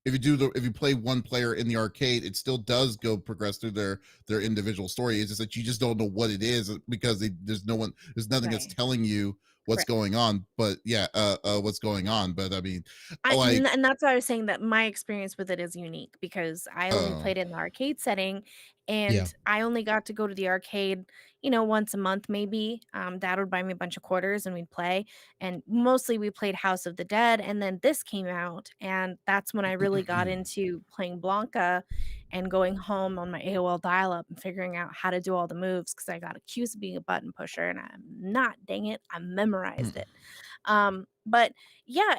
if you play one player in the arcade, it still does go progress through their individual story. It's just that you just don't know what it is because there's nothing that's right. telling you what's Correct. going on. But yeah, what's going on. But I mean, And like, and that's why I was saying that my experience with it is unique, because I only oh, played it in the arcade setting, Yeah. and I only got to go to the arcade, you know, once a month maybe. Dad would buy me a bunch of quarters and we'd play, and mostly we played House of the Dead. And then this came out, and that's when I really got into playing Blanca and going home on my AOL dial-up and figuring out how to do all the moves, because I got accused of being a button pusher, and I'm not. Dang it, I memorized it. But yeah,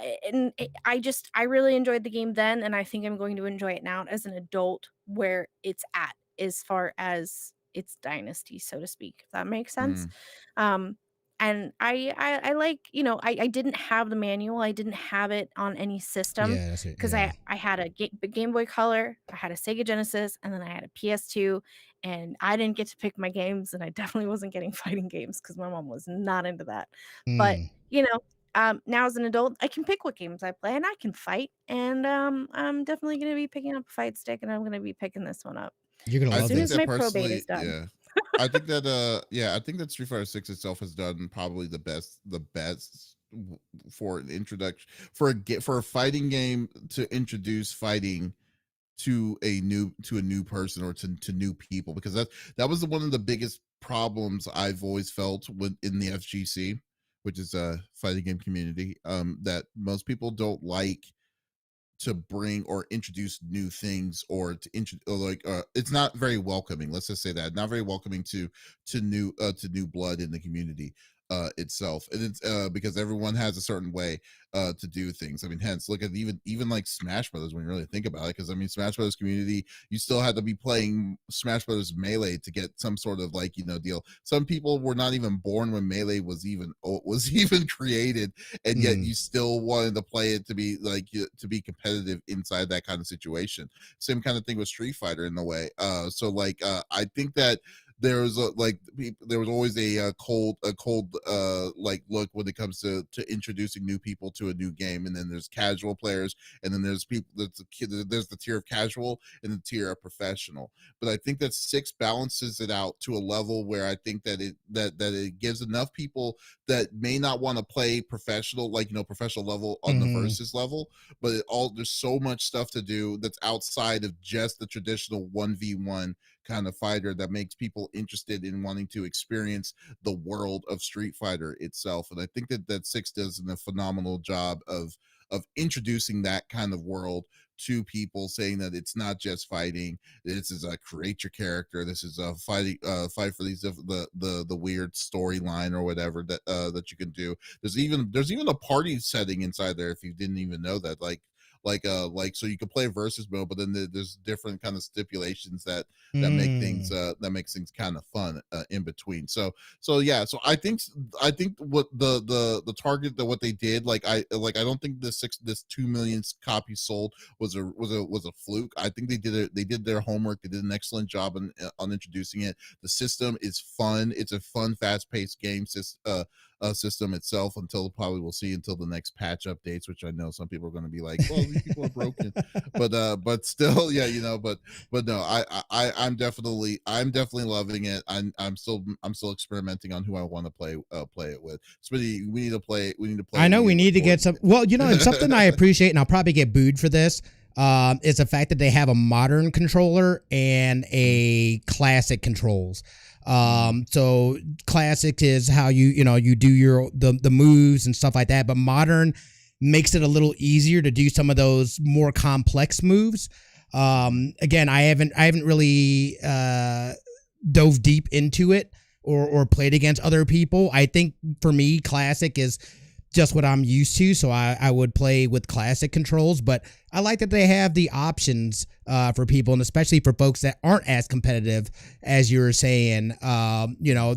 I really enjoyed the game then, and I think I'm going to enjoy it now as an adult, where it's at as far as its dynasty, so to speak, if that makes sense. mm, Um, and I like, you know, I didn't have the manual, I didn't have it on any system, Yeah, that's it. because Yeah. I had a Game Boy Color, I had a Sega Genesis, and then I had a PS2, and I didn't get to pick my games, and I definitely wasn't getting fighting games because my mom was not into that. But Mm, you know, now as an adult, I can pick what games I play and I can fight. And I'm definitely going to be picking up a fight stick, and I'm going to be picking this one up you're gonna I as love soon think as this. that my probate personally, is done. yeah. I think that yeah, I think that Street Fighter 6 itself has done probably the best for an introduction for a fighting game to introduce fighting to a new person or to new people, because that was one of the biggest problems I've always felt with in the FGC, which is a fighting game community, that most people don't like to bring or introduce new things or to it's not very welcoming, let's just say that, not very welcoming to new blood in the community itself. And it's because everyone has a certain way to do things. I mean, hence look at even like Smash Brothers when you really think about it, because I mean, Smash Brothers community, you still had to be playing Smash Brothers Melee to get some sort of like, you know, deal. Some people were not even born when Melee was even created, and yet Mm, you still wanted to play it to be like to be competitive inside that kind of situation. Same kind of thing with Street Fighter in a way. So like I think that there's a like there was always a cold like look when it comes to introducing new people to a new game, and then there's casual players, and then there's people there's the tier of casual and the tier of professional. But I think that 6 balances it out to a level where I think that it gives enough people that may not want to play professional, like, you know, professional level on the hmm. versus level, but there's so much stuff to do that's outside of just the traditional 1v1 kind of fighter that makes people interested in wanting to experience the world of Street Fighter itself. And I think that 6 does a phenomenal job of introducing that kind of world to people, saying that it's not just fighting. This is a create your character. This is a fight for these the weird storyline or whatever that you can do. There's even a party setting inside there if you didn't even know that. Like so you can play versus mode, but then there's different kind of stipulations that make things that makes things kind of fun in between. So I think what the target, that what they did, I don't think this 2 million copies sold was a fluke. I think they did their homework. They did an excellent job on introducing it. The system is fun. It's a fun, fast-paced game system itself, until probably we'll see until the next patch updates, which I know some people are going to be like, well, these people are broken, but still, but no, I'm definitely loving it. I'm still experimenting on who I want to play it with. Smitty, we need to play. I know we need to get some. Well, it's something I appreciate, and I'll probably get booed for this. Is the fact that they have a modern controller and a classic controls. So classic is how you do the moves and stuff like that, but modern makes it a little easier to do some of those more complex moves. Again, I haven't really dove deep into it or played against other people. I think for me, classic is just what I'm used to, so I would play with classic controls, but I like that they have the options for people, and especially for folks that aren't as competitive as you were saying.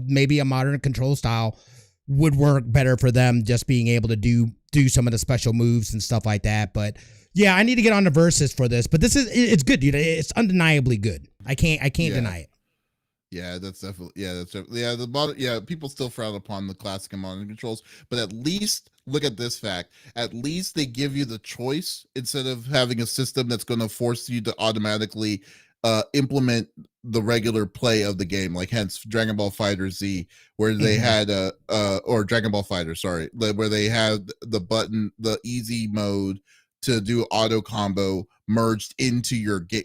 Maybe a modern control style would work better for them, just being able to do some of the special moves and stuff like that. But yeah, I need to get on the versus for this, but it's good, dude. It's undeniably good. I can't deny it. Yeah, that's definitely the modern, people still frown upon the classic and modern controls, but at least look at this fact. At least they give you the choice instead of having a system that's going to force you to automatically implement the regular play of the game, like hence Dragon Ball Fighter Z, where they had or Dragon Ball Fighter, sorry, where they had the easy mode to do auto combo merged into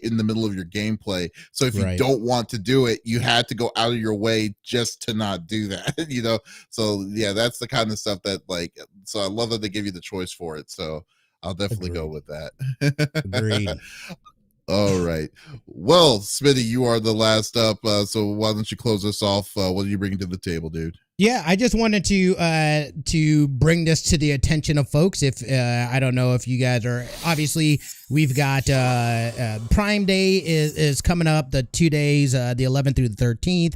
in the middle of your gameplay. So if you don't want to do it, you had to go out of your way just to not do that. So yeah, that's the kind of stuff that so I love that they give you the choice for it. So I'll definitely go with that. Agreed. All right. Well, Smitty, you are the last up. So why don't you close us off? What are you bringing to the table, dude? Yeah, I just wanted to bring this to the attention of folks. If I don't know if you guys are, obviously we've got Prime Day is coming up, the 2 days, the 11th through the 13th.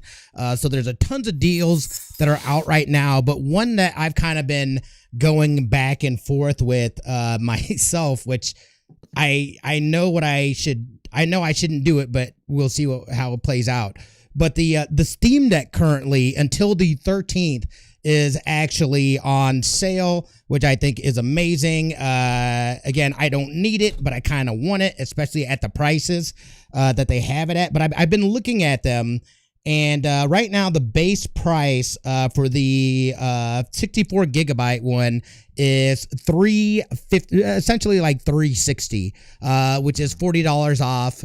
So there's a tons of deals that are out right now, but one that I've kind of been going back and forth with myself, which I know I shouldn't do it, but we'll see how it plays out. But the Steam Deck currently until the 13th is actually on sale, which I think is amazing. Again, I don't need it, but I kind of want it, especially at the prices that they have it at. But I've been looking at them, and right now the base price for the 64 gigabyte one is $350, essentially like $360, which is $40 off.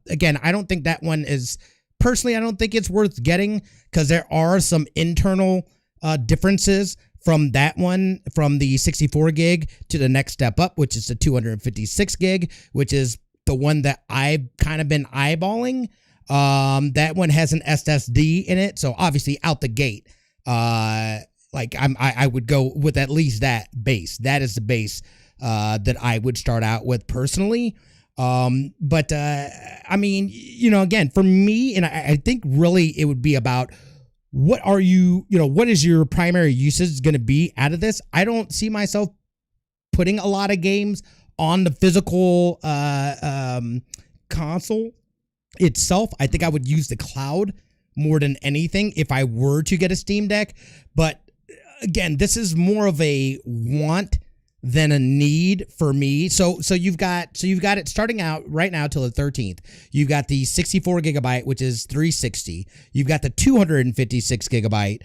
Again, I don't think that one is. Personally, I don't think it's worth getting because there are some internal differences from that one, from the 64 gig to the next step up, which is the 256 gig, which is the one that I've kind of been eyeballing. That one has an SSD in it, so obviously out the gate, I would go with at least that base. That is the base that I would start out with personally. But I mean, again, for me, and I think really it would be about what is your primary usage going to be out of this? I don't see myself putting a lot of games on the physical console itself. I think I would use the cloud more than anything if I were to get a Steam Deck. But again, this is more of a want than a need for me. So you've got it starting out right now till the 13th. You've got the 64 gigabyte, which is $360. You've got the 256 gigabyte,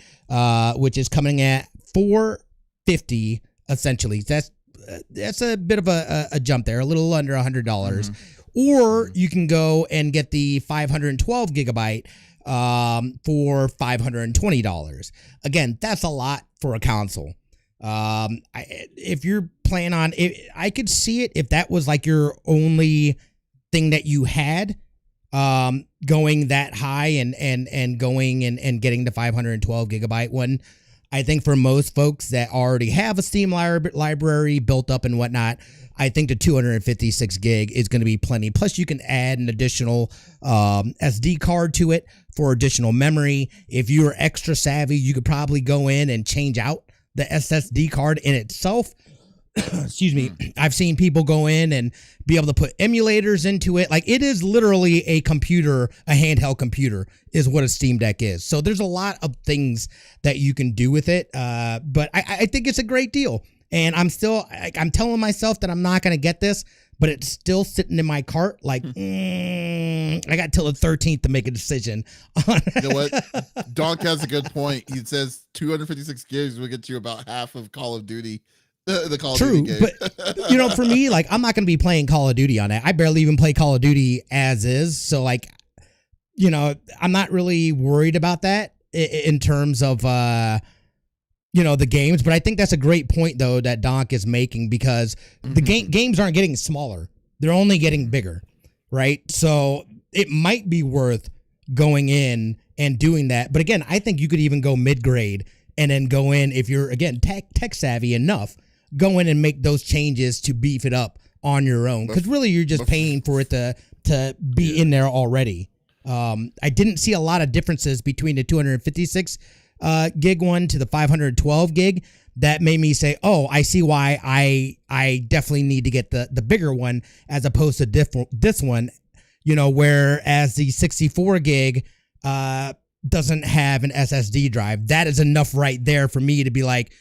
which is coming at $450 essentially. That's a bit of a jump there, a little under $100. Or you can go and get the 512 gigabyte for $520. Again, that's a lot for a console. If you're plan on it. I could see it if that was like your only thing that you had, going that high and going and getting the 512 gigabyte one. I think for most folks that already have a Steam library built up and whatnot, I think the 256 gig is going to be plenty. Plus, you can add an additional SD card to it for additional memory. If you're extra savvy, you could probably go in and change out the SSD card in itself. Excuse me. I've seen people go in and be able to put emulators into it. Like, it is literally a computer, a handheld computer is what a Steam Deck is. So there's a lot of things that you can do with it. But I think it's a great deal. And I'm telling myself that I'm not going to get this, but it's still sitting in my cart. Like, I got till the 13th to make a decision. You know what? Donk has a good point. He says 256 gigs will get you about half of Call of Duty. The Call of Duty game. But for me, like, I'm not going to be playing Call of Duty on it. I barely even play Call of Duty as is. So, like, I'm not really worried about that in terms of, the games. But I think that's a great point, though, that Donk is making, because the games aren't getting smaller. They're only getting bigger, right? So it might be worth going in and doing that. But again, I think you could even go mid-grade and then go in, if you're, again, tech savvy enough, go in and make those changes to beef it up on your own. Because really, you're just paying for it to be in there already. I didn't see a lot of differences between the 256 gig one to the 512 gig. That made me say, oh, I see why I definitely need to get the bigger one as opposed to this one, whereas the 64 gig doesn't have an SSD drive. That is enough right there for me to be like,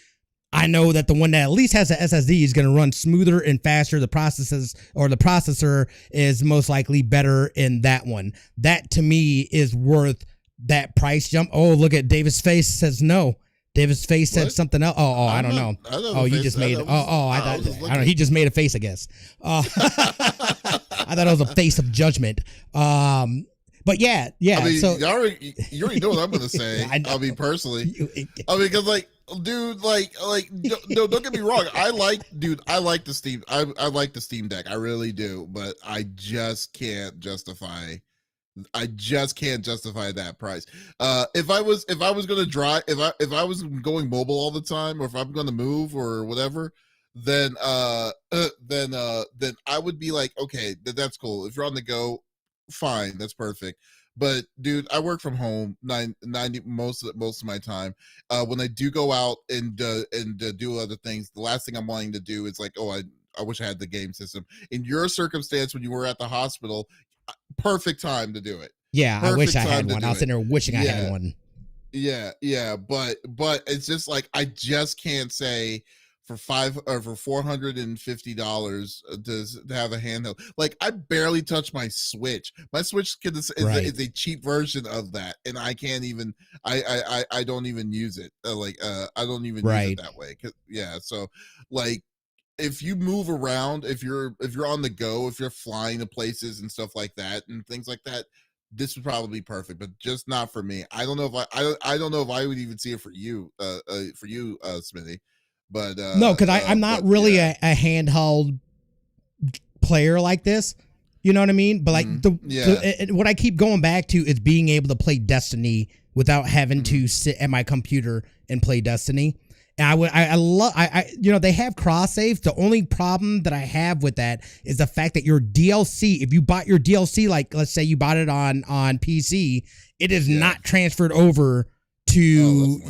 I know that the one that at least has an SSD is going to run smoother and faster. The processor is most likely better in that one. That to me is worth that price jump. Oh, look at Davis' face says no. Davis' face said something else. Oh, I don't know. Oh, you just made. I don't know. He just made a face, I guess. I thought it was a face of judgment. But yeah. I mean, so you already know what I'm gonna say. I mean, personally, because like, dude, like, no, don't get me wrong. I like the Steam. I like the Steam Deck. I really do. But I just can't justify that price. If I was gonna drive, if I was going mobile all the time, or if I'm gonna move or whatever, then I would be like, okay, that's cool. If you're on the go, fine, that's perfect. But dude, I work from home 90 most of my time. When I do go out and do other things, the last thing I'm wanting to do is like, oh, I wish I had the game system. In your circumstance, when you were at the hospital, perfect time to do it. Yeah, I wish I had one. I was sitting there wishing I had one. Yeah, but it's just like, I just can't say for $450 to have a handheld. Like, I barely touch my Switch. My Switch is a cheap version of that, and I can't even. I don't even use it. I don't even use it that way. So like, if you move around, if you're on the go, if you're flying to places and stuff like that and things like that, this would probably be perfect, but just not for me. I don't know if I would even see it for you, Smithy. But no, because I'm not really a handheld player like this. You know what I mean? But like what I keep going back to is being able to play Destiny without having to sit at my computer and play Destiny. And they have cross saves. The only problem that I have with that is the fact that your DLC, if you bought your DLC, like let's say you bought it on PC, it is not transferred over to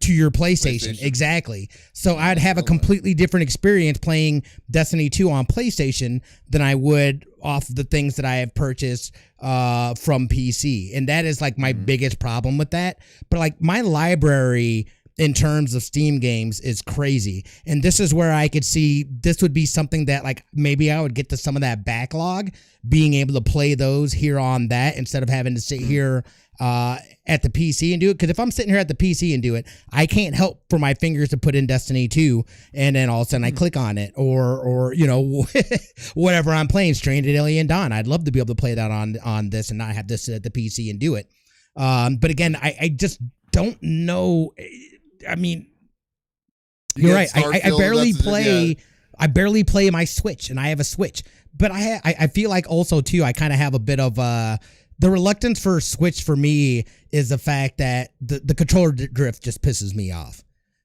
your PlayStation. Exactly. So I'd have a completely different experience playing Destiny 2 on PlayStation than I would off the things that I have purchased from PC. And that is like my biggest problem with that. But like, my library in terms of Steam games is crazy. And this is where I could see this would be something that like maybe I would get to some of that backlog, being able to play those here on that instead of having to sit here at the PC and do it. Because if I'm sitting here at the PC and do it, I can't help for my fingers to put in Destiny 2 and then all of a sudden I click on it or whatever I'm playing, Stranded Alien Dawn. I'd love to be able to play that on this and not have to sit at the PC and do it. But again, I just don't know. I mean, you're right. I barely play I barely play my Switch, and I have a Switch. But I feel like also too, I kind of have a bit of the reluctance for Switch for me is the fact that the controller drift just pisses me off.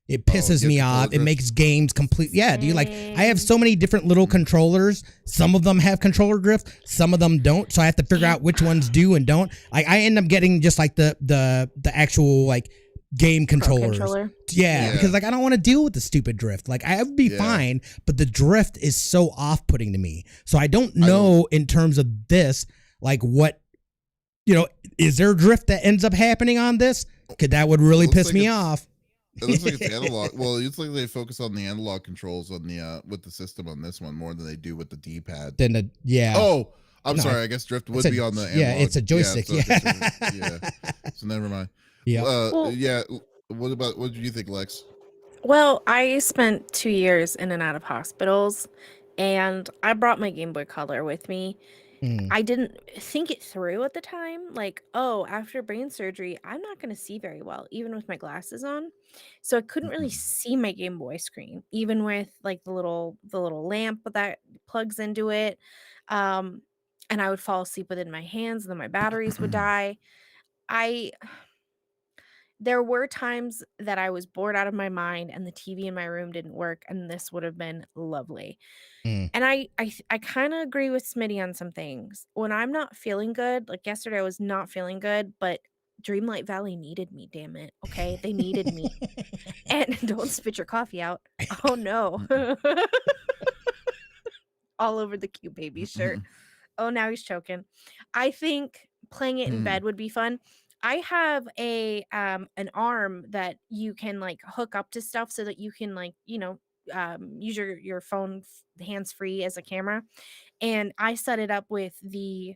It pisses me off. It makes games complete. Yeah, dude. Like I have so many different little controllers. Some of them have controller drift. Some of them don't. So I have to figure out which ones do and don't. Like I end up getting just like the actual like game controllers. Yeah, because like I don't want to deal with the stupid drift. Like I would be fine, but the drift is so off-putting to me. So I don't know in terms of this, like what, is there drift that ends up happening on this? Because that would really piss me off. It looks like it's analog. Well, it looks like they focus on the analog controls on the with the system on this one more than they do with the D-pad. Oh, I'm sorry. I guess drift would be on the analog. Yeah, it's a joystick. So never mind. Yeah. What do you think, Lex? Well, I spent 2 years in and out of hospitals, and I brought my Game Boy Color with me. I didn't think it through at the time. Like, after brain surgery, I'm not going to see very well, even with my glasses on. So I couldn't really see my Game Boy screen, even with like the little lamp that plugs into it. And I would fall asleep within my hands, and then my batteries would die. There were times that I was bored out of my mind and the TV in my room didn't work, and this would have been lovely. And I kind of agree with Smitty on some things. When I'm not feeling good, like yesterday I was not feeling good, but Dreamlight Valley needed me, damn it. Okay? They needed me. And don't spit your coffee out. Oh no. All over the cute baby shirt. Oh, now he's choking. I think playing it in bed would be fun. I have an arm that you can like hook up to stuff so that you can like, use your phone hands free as a camera. And I set it up with the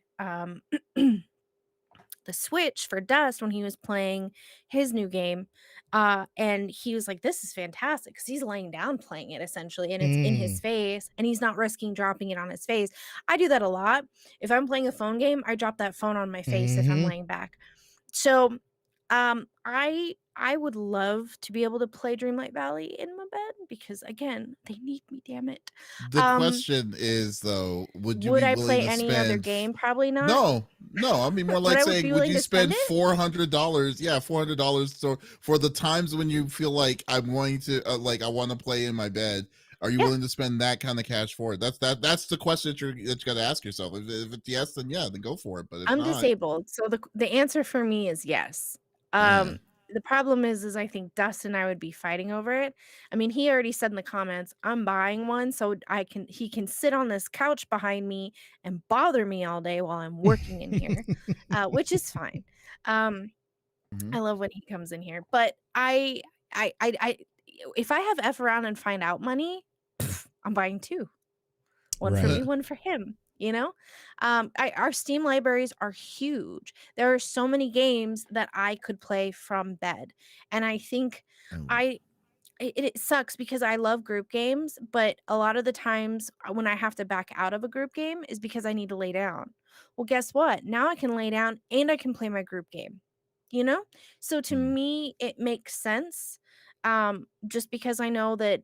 the Switch for Dust when he was playing his new game. And he was like, this is fantastic, because he's laying down playing it essentially, and it's in his face, and he's not risking dropping it on his face. I do that a lot. If I'm playing a phone game, I drop that phone on my face if I'm laying back. So I would love to be able to play Dreamlight Valley in my bed, because again, they need me, damn it. The question is though, would you be I willing play to any spend... other game? Probably not. No. I mean, more like saying, would you spend $400? Yeah, $400. So for the times when you feel like I'm going to, like I want to play in my bed, are you willing to spend that kind of cash for it? That's the question that you got to ask yourself. If it's yes, then yeah, then go for it. But if I'm not, disabled, so the answer for me is yes. The problem is I think Dustin and I would be fighting over it. I mean, he already said in the comments, I'm buying one so he can sit on this couch behind me and bother me all day while I'm working in here, which is fine. I love when he comes in here, but I if I have F around and find out money, I'm buying two. One for me, one for him. Our Steam libraries are huge. There are so many games that I could play from bed, and I think it sucks because I love group games, but a lot of the times when I have to back out of a group game is because I need to lay down. Well, guess what? Now I can lay down and I can play my group game. So to me, it makes sense. Just because I know that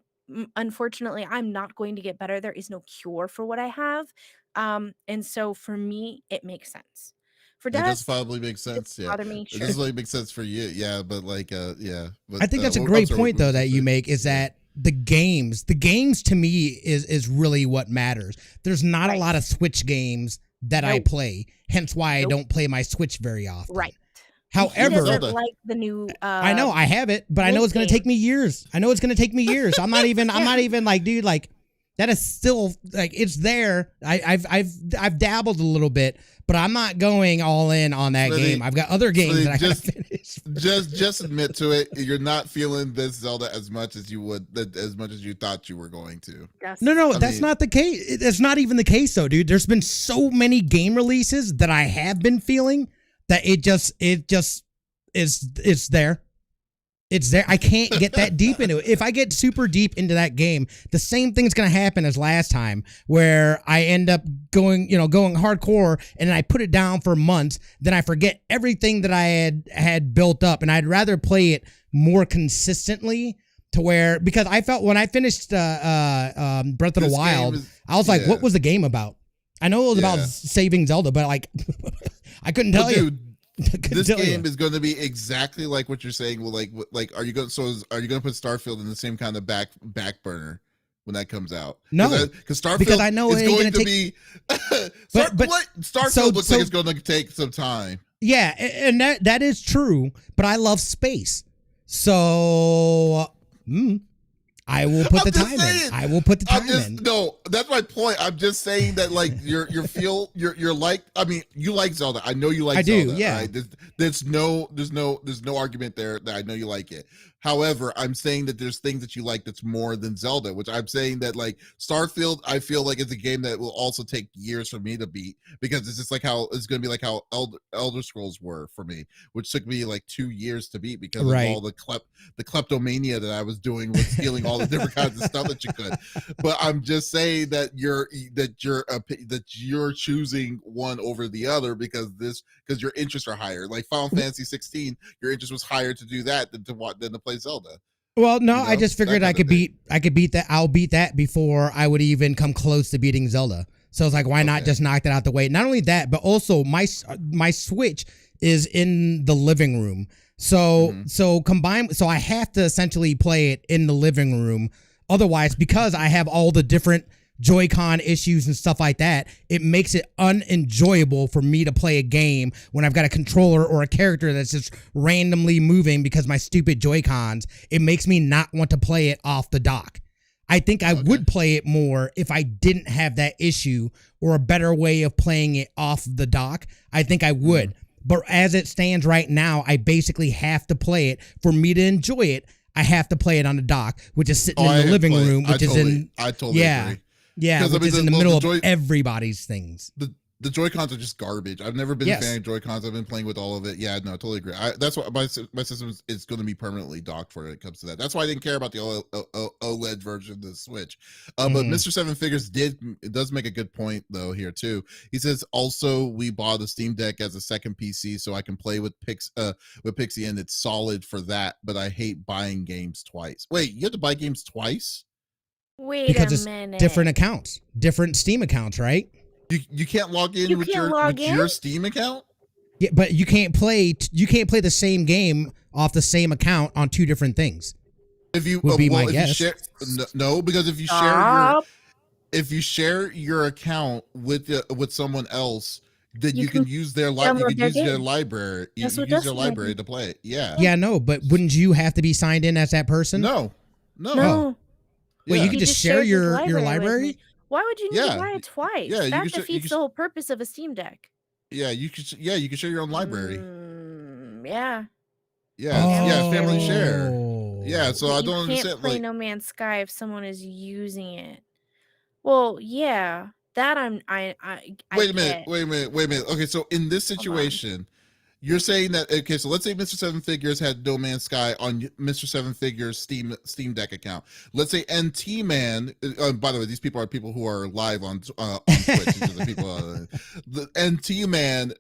unfortunately I'm not going to get better. There is no cure for what I have. And so for me, it makes sense. For it Dust, does probably make sense. Yeah, bother me, it doesn't really make sense for you. Yeah, but like, yeah. But I think that's a great point though that you make, is that the games to me is really what matters. There's not a lot of Switch games that I play, hence why I don't play my Switch very often. Right. However, like the new I know I have it, but I know it's going to take me years. I'm not even like, dude, like that is still like, it's there. I've dabbled a little bit, but I'm not going all in on that game. I've got other games that I got to finish. Just admit to it. You're not feeling this Zelda as much as you thought you were going to. Yes. No, that's not the case. That's not even the case though, dude. There's been so many game releases that I have been feeling that it just is there. It's there. I can't get that deep into it. If I get super deep into that game, the same thing's going to happen as last time, where I end up going hardcore, and then I put it down for months. Then I forget everything that I had built up, and I'd rather play it more consistently to where, because I felt when I finished Breath of the This Wild, game is- I was like, yeah. what was the game about? I know it was about Yeah. saving Zelda, but like, I couldn't tell you. Dude, this game is going to be exactly like what you're saying. Well, like, are you going to put Starfield in the same kind of back burner when that comes out? No, because Starfield because I know is it ain't going to gonna be. But Starfield looks like it's going to take some time. Yeah, and that is true, but I love space. So I will put the time in. I will put the time in. No, that's my point. I'm just saying that like you're like, I mean, you like Zelda. I know you like Zelda. I do, yeah. Right? There's no argument there that I know you like it. However, I'm saying that there's things that you like that's more than Zelda, which I'm saying that like Starfield, I feel like it's a game that will also take years for me to beat, because it's just like how it's going to be like how Elder Scrolls were for me, which took me like 2 years to beat because of all the kleptomania that I was doing with stealing all the different kinds of stuff that you could. But I'm just saying that you're choosing one over the other because your interests are higher. Like Final Fantasy 16, your interest was higher to do that than to play Zelda. Well, no, I just figured I could beat that. I'll beat that before I would even come close to beating Zelda. So it's like, why not just knock that out the way? Not only that, but also my Switch is in the living room. So so I have to essentially play it in the living room. Otherwise, because I have all the different Joy-Con issues and stuff like that, it makes it unenjoyable for me to play a game when I've got a controller or a character that's just randomly moving because my stupid Joy-Cons. It makes me not want to play it off the dock. I think I would play it more if I didn't have that issue or a better way of playing it off the dock. I think I would. But as it stands right now, I basically have to play it. For me to enjoy it, I have to play it on the dock, which is sitting in the living room, which is in... I totally agree. Yeah, which is in the middle of everybody's things. The Joy-Cons are just garbage. I've never been a fan of Joy-Cons. I've been playing with all of it. Yeah, no, totally agree. That's why my system is going to be permanently docked for it when it comes to that. That's why I didn't care about the OLED version of the Switch. But Mr. Seven Figures does make a good point though here too. He says also we bought a Steam Deck as a second PC so I can play with Pixie, and it's solid for that. But I hate buying games twice. Wait, you have to buy games twice? Wait because a minute. It's different accounts, different Steam accounts, right? You can't log in with your Steam account? Yeah, but you can't play the same game off the same account on two different things. If you would be my guess. No, because if you share your account with someone else, then you can use their library. You can use their library. You can use their library to play it. Yeah. Yeah, no, but wouldn't you have to be signed in as that person? No. Oh. Well, you can just share your library? Why would you need to buy it twice? Yeah, that defeats the whole purpose of a Steam Deck. Yeah, you can share your own library. Yeah. Yeah, family share. Yeah, so I don't understand. You can't play No Man's Sky if someone is using it. Well, yeah, that I Wait a minute. Okay, so in this situation, you're saying that, okay, so let's say Mr. Seven Figures had No Man's Sky on Mr. Seven Figures Steam Deck account. Let's say NT Man, by the way, these people are people who are live on Twitch. These are the people, the NT Man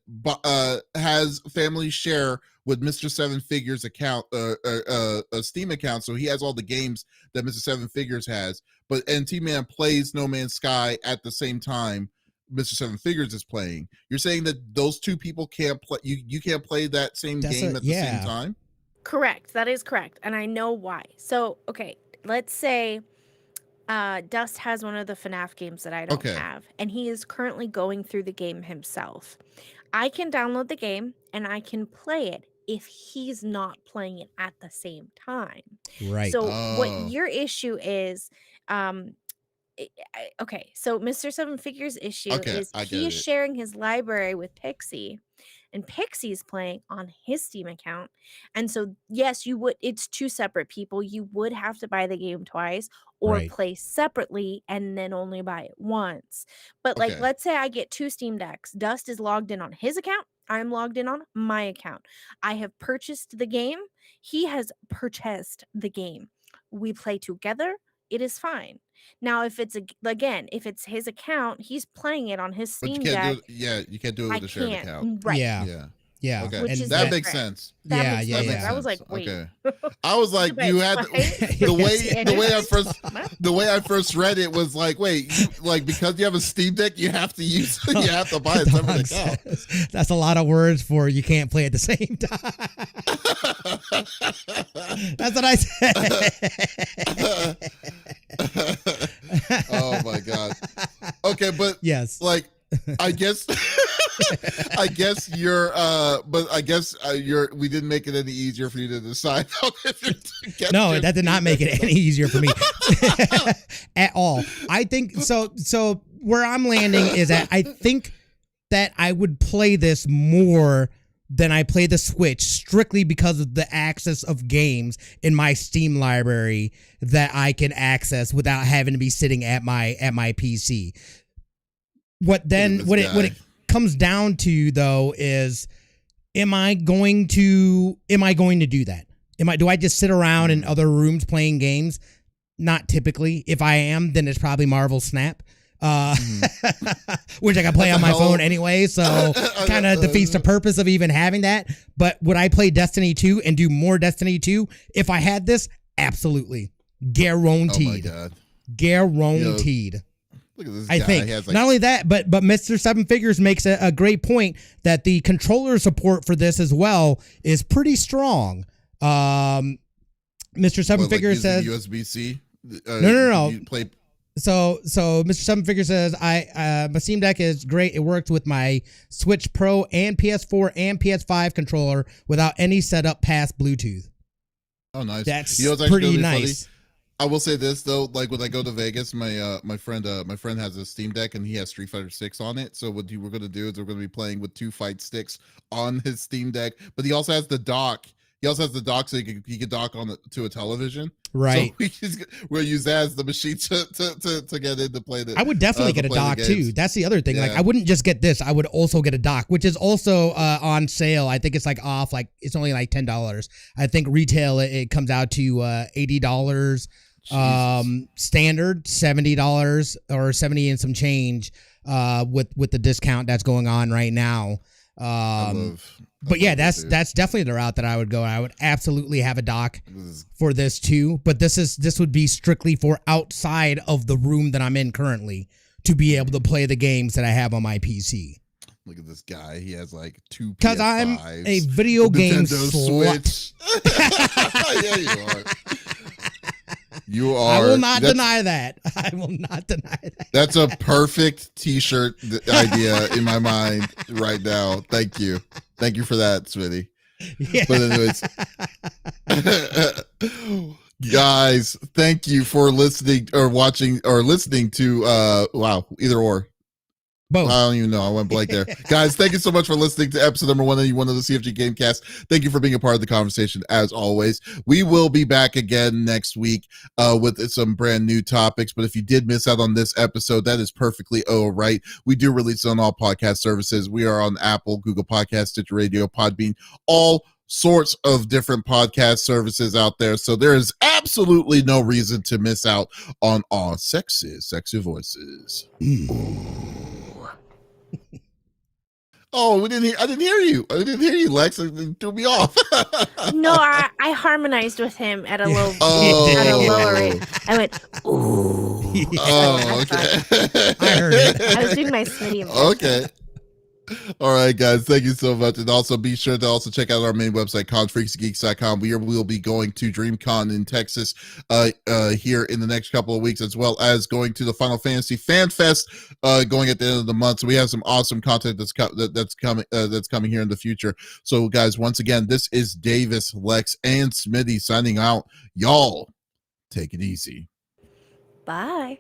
has family share with Mr. Seven Figures account, a Steam account, so he has all the games that Mr. Seven Figures has, but NT Man plays No Man's Sky at the same time Mr. Seven Figures is playing. You're saying that those two people can't play. You can't play that same game at the same time. Correct. That is correct, and I know why. So, okay, let's say Dust has one of the FNAF games that I don't have, and he is currently going through the game himself. I can download the game and I can play it if he's not playing it at the same time. Right. So what your issue is, okay, so Mr. Seven Figures' issue is he is sharing his library with Pixie, and Pixie's playing on his Steam account. And so, yes, it's two separate people. You would have to buy the game twice or play separately and then only buy it once. But like, let's say I get two Steam Decks. Dust is logged in on his account. I'm logged in on my account. I have purchased the game. He has purchased the game. We play together. It is fine. Now, if it's his account, he's playing it on his Steam Deck. You can't do it with a shared account. Right. Yeah. Yeah. Okay. Which And is that different. makes sense. That Yeah, makes yeah, no yeah. sense. I was like, Sense. wait. Okay. I was like, Wait, you had what? the way I first read it was like, wait, like because you have a Steam Deck, you have to use you have to buy a separate account. That's a lot of words for you can't play at the same time. That's what I said. Oh my god. Okay, but yes. like I guess you're we didn't make it any easier for you to decide if you're no, that did not make it any easier for me at all. I think so where I'm landing is that I think that I would play this more than I play the Switch, strictly because of the access of games in my Steam library that I can access without having to be sitting at my PC. What it comes down to though is, am I going to do that? Do I just sit around in other rooms playing games? Not typically. If I am, then it's probably Marvel Snap. Which I can play on my phone anyway, so kind of defeats the purpose of even having that. But would I play Destiny 2 and do more Destiny 2 if I had this? Absolutely. Guaranteed. Oh my god. Guaranteed. Look at this I guy. think not only that, but Mr. Seven Figures makes a great point that the controller support for this as well is pretty strong. Mr. Seven Figures says USB-C. No. You play. So Mr. Seven Figures says my Steam Deck is great. It works with my Switch Pro and PS4 and PS5 controller without any setup past Bluetooth. Oh, nice. That's what's pretty really nice. Funny? I will say this though, like when I go to Vegas, my friend has a Steam Deck and he has Street Fighter 6 on it. So what we're gonna do is we're gonna be playing with 2 fight sticks on his Steam Deck, but he also has the dock. He also has the dock so he can dock on to a television. Right. So we'll use that as the machine to get in to play the. I would definitely get a dock too. That's the other thing. Yeah. Like I wouldn't just get this. I would also get a dock, which is also on sale. I think it's like off. Like it's only like $10. I think retail it comes out to $80. Standard $70 or 70 and some change with the discount that's going on right now. But yeah, that's definitely the route that I would go. I would absolutely have a dock for this too, but this would be strictly for outside of the room that I'm in currently to be able to play the games that I have on my PC. Look at this guy. He has like 2 PS5s. Because I'm a video game slut. Yeah, you are. You are. I will not deny that. I will not deny that. That's a perfect T-shirt idea in my mind right now. Thank you for that, Smitty. Yeah. But anyways, guys, thank you for listening or watching or listening to. Either or. Both. I don't even know. I went blank there. Guys, thank you so much for listening to episode number 181 of the CFG Gamecast. Thank you for being a part of the conversation as always. We will be back again next week with some brand new topics. But if you did miss out on this episode, that is perfectly all right. We do release it on all podcast services. We are on Apple, Google Podcasts, Stitcher Radio, Podbean, all sorts of different podcast services out there. So there is absolutely no reason to miss out on our sexy voices. Oh, I didn't hear you. I didn't hear you, Lex. It threw me off. No, I harmonized with him at a low, at a lower rate. I went, ooh. Oh, okay. I heard it. I was doing my Smitty. Okay. All right, guys. Thank you so much. And also be sure to also check out our main website, confreaksgeeks.com. We will be going to DreamCon in Texas here in the next couple of weeks, as well as going to the Final Fantasy Fan Fest going at the end of the month. So we have some awesome content that's coming here in the future. So guys, once again, this is Davis, Lex, and Smitty signing out. Y'all take it easy. Bye.